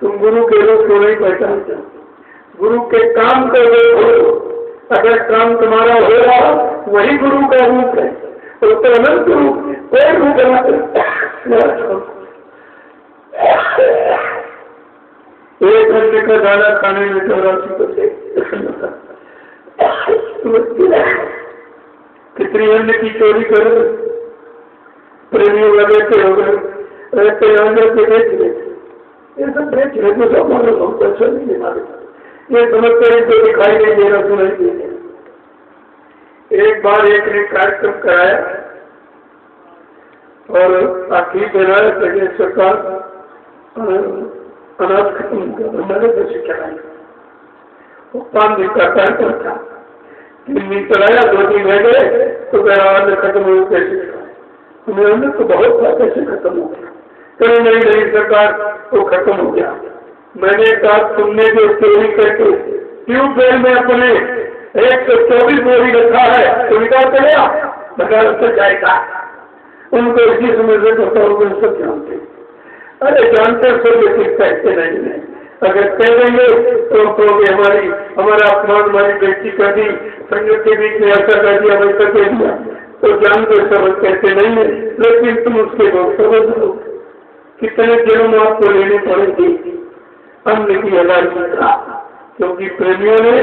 तुम गुरु के रूप को नहीं पहचानते, गुरु के काम को देखो। अगर काम तुम्हारा हो रहा वही गुरु का रूप है, तो अनंत रूप कोई रूप बना घंटे का दाना खाने में 84% कितनी अन्न की चोरी करो, प्रेमियों लगे थे हो गए, रहते अंदर के बेच गए, ये सब बेच रहे तो हमारे बहुत अच्छा नहीं है हमारे, ये समझते हैं तो दिखाई नहीं दे रहा, सुनाई नहीं दे रहा। एक बार एक ने कार्यक्रम कराया और आखिरी बनाया कि सरकार अनाज खत्म कर, मैंने कैसे कराया, वो 5 दिन का कार्यक्रम था, 3 दिन चलाया, 2 दिन रह गए तो अन्न खत्म हो, कैसे कराया, अन्न तो बहुत था, कैसे खत्म हो गया, कहीं नहीं सरकार वो खत्म हो गया। मैंने कहा तुमने जो चोरी करके ट्यूबवेल में अपने 124 बोरी रखा है तो निकाल कर लिया, बगैर उससे जाएगा, उनको इसी समय से बताओगे, सब जानते, अरे जानते सब, लेकिन कहते नहीं है, अगर कह देंगे तो कहोगे हमारा अपमान, हमारी बेइज्जती कर दी, संगत के बीच में ऐसा कर दिया, वैसा कह दिया, तो जानते समझ कहते नहीं है, लेकिन तुम उसके बहुत समझ लो, कितने दिनों में आपको लेनी पड़ेगी अन्न की अदायगी का, क्योंकि प्रेमियों ने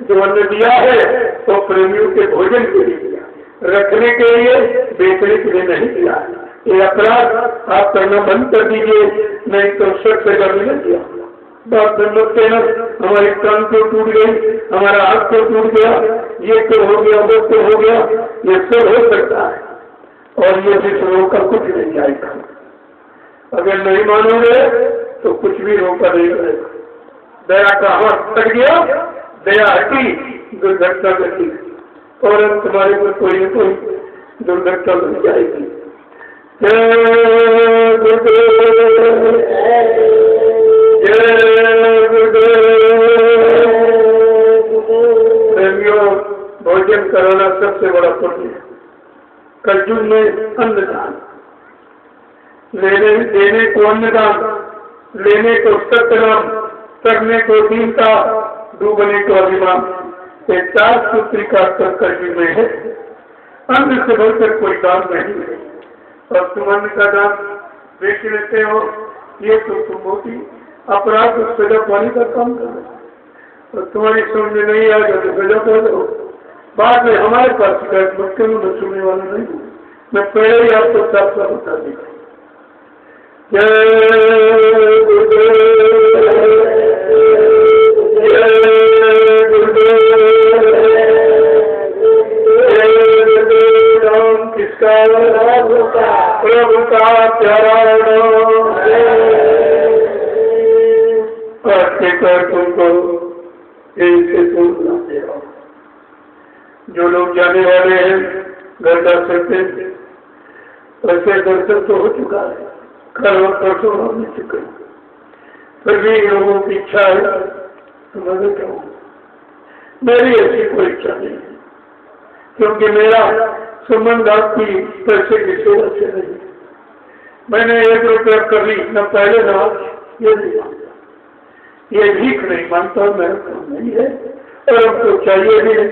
जो अन्न दिया है वो प्रेमियों के भोजन के लिए दिया, रखने के लिए, बेचने के लिए नहीं दिया। ये अपराध आप करना बंद कर दीजिए, नहीं तो शक से कर नहीं दिया। बात समझते हैं, हमारी कान को टूट गई, हमारा हाथ को टूट गया, ये तो हो गया, वो तो हो गया, ये सब हो सकता है और ये भी रोका कुछ नहीं जाएगा। अगर नहीं मानोगे तो कुछ भी रोका नहीं रहेगा। दया का हाथ तक गया, दया हटी, दुर्घटना घटी और तुम्हारे पर कोई न कोई दुर्घटना बन जाएगी। जय गुरुदेव, जय गुरुदेव। प्रेमियों, भोजन कराना सबसे बड़ा पुण्य है। कलयुग में अन्नदान, देने को अन्नदान, लेने को सत्यनाम, करने को दीनता, डूबने को अभिमान, ये 4 सूत्री का कलयुग में है। अन्न से बढ़कर कोई दान नहीं है और तुम अन्न का दान बेच लेते हो, ये तो तुम मोटी अपराध सजा पाने का काम कर रहे हो और तुम्हारी समझ में नहीं आएगा तो सजा पा दो। बाद में हमारे पास शिकायत मत करो, मैं सुनने वाला नहीं हूँ, मैं पहले ही आपको साफ साफ बता देगा। जय गुरुदेव, जय गुरुदेव, जय गुरुदेव। राम किसका, प्रभु का प्यारा नाम, कर तुमको से सुनना दे रहा हूँ। जो लोग जाने वाले हैं घर दर्शन से, वैसे दर्शन तो हो चुका है, कल और परसों हो नहीं चुके, फिर भी लोगों की इच्छा है तो मैं कहूँ, मेरी ऐसी कोई इच्छा नहीं है, क्योंकि मेरा संबंध आपकी पैसे की सेवा से नहीं। मैंने 1 रुपया कभी न पहले न आज ये नहीं मानता, ये भीख नहीं मानता, मेरा काम नहीं है और हमको चाहिए भी नहीं।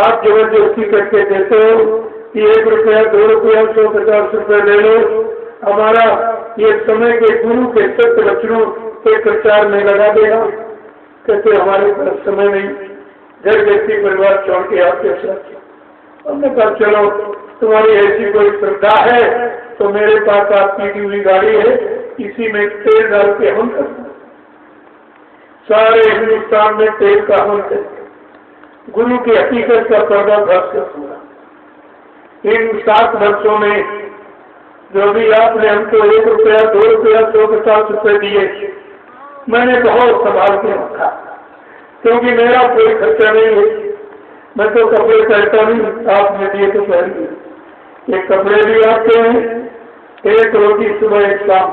आप जबरदस्ती करके देते हो कि 1 रुपया, 2 रुपया, 150 रुपये ले लो, हमारा ये समय के गुरु के सत्य वचनों के प्रचार में लगा देना, कहते हमारे पास समय नहीं, घर व्यक्ति परिवार छोड़ के आपके साथ। हमने कहा चलो तुम्हारी ऐसी कोई श्रद्धा है तो मेरे पास आपकी दी हुई गाड़ी है, इसी में तेल डाल के हम करते, सारे हिंदुस्तान में तेल का हम करते, गुरु की हकीकत का पर्दाफाश हुआ। इन 7 वर्षों में जो भी आपने हमको 1 रुपया, 2 रुपया, 150 रुपये दिए, मैंने बहुत संभाल के रखा, क्योंकि मेरा कोई खर्चा नहीं है, मैं तो कपड़े पहनता नहीं, आपने दिए तो पहन, ये कपड़े भी आते हैं, 1 रोटी सुबह 1 शाम,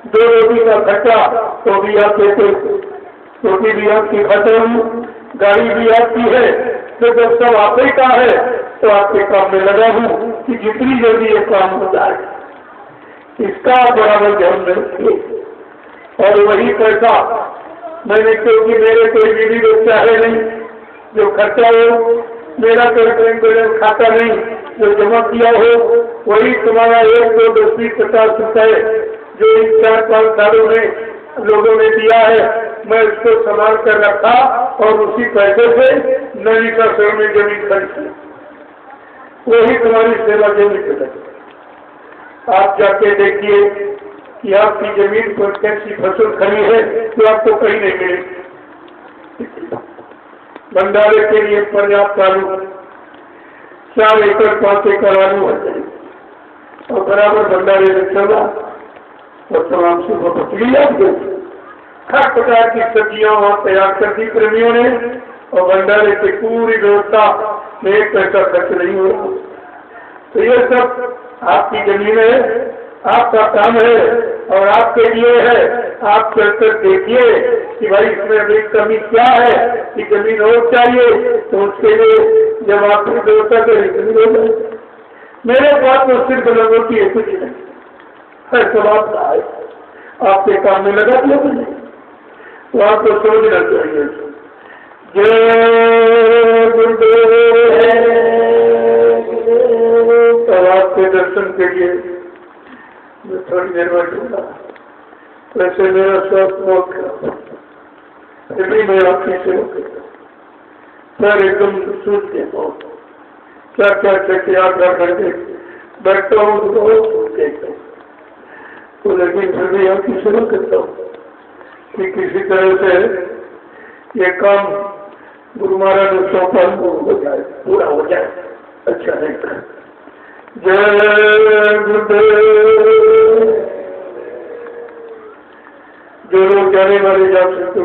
2 रोटी का खर्चा तो भी आप देते, रोटी भी आपकी खत्म, गाड़ी भी आपकी है, तो जब सब आप ही का है तो आपके काम में लगा हूँ कि जितनी जल्दी ये काम हो जाए, इसका बराबर ध्यान रखिए। और वही पैसा मैंने, क्योंकि मेरे कोई बीवी बच्चा है नहीं जो खर्चा हो, मेरा कोई बैंक बैलेंस खाता नहीं जो जमा किया हो, वही तुम्हारा 1, 2, 10, 20, 50 रुपये जो इन 4-5 सालों में लोगों ने दिया है, मैं उसको संभाल कर रखा और उसी पैसे से नदी का शहर में जमीन खरीद की। वही तुम्हारी सेवा जमीन पे लगी। आप जाके देखिए कि आपकी जमीन पर कैसी फसल खड़ी है, तो आपको कहीं नहीं मिलेगी। भंडारे के लिए पर्याप्त आलू 4 एकड़ 5 एकड़ आलू है और बराबर भंडारे में चला और तमाम सुबह पकड़ी आपको हर प्रकार की सब्जियां वहां तैयार कर दी प्रेमियों ने और भंडारे की पूरी व्यवस्था में 1 पैसा खर्च नहीं हो रहा। तो ये सब आपकी जमीन है, आपका काम है और आपके लिए है। आप चलकर देखिए कि भाई इसमें अभी कमी क्या है कि जमीन और चाहिए, तो उसके लिए जब आपकी व्यवस्था करें जमीन हो जाए। मेरे पास तो सिर्फ लगोती है, कुछ नहीं हर सवाल का है, आपके काम में लगा दिया कुछ नहीं, तो आपको समझना चाहिए। जय गुरुदेव। और आपके दर्शन के लिए मैं थोड़ी देर बैठूंगा। वैसे मेरा स्वास्थ्य बहुत खराब, फिर भी मैं आपकी सेवा करता हूँ। सर एकदम सूझ के बहुत क्या क्या क्या 8 घंटे बैठता हूँ तो बहुत देखता हूँ, तो लेकिन फिर भी आपकी सेवा करता हूँ कि किसी तरह से ये काम गुरु महाराज ने सौंपा हो जाए, पूरा हो जाए, अच्छा रहेगा। जय गुरुदेव। जो लोग जाने वाले जा सकते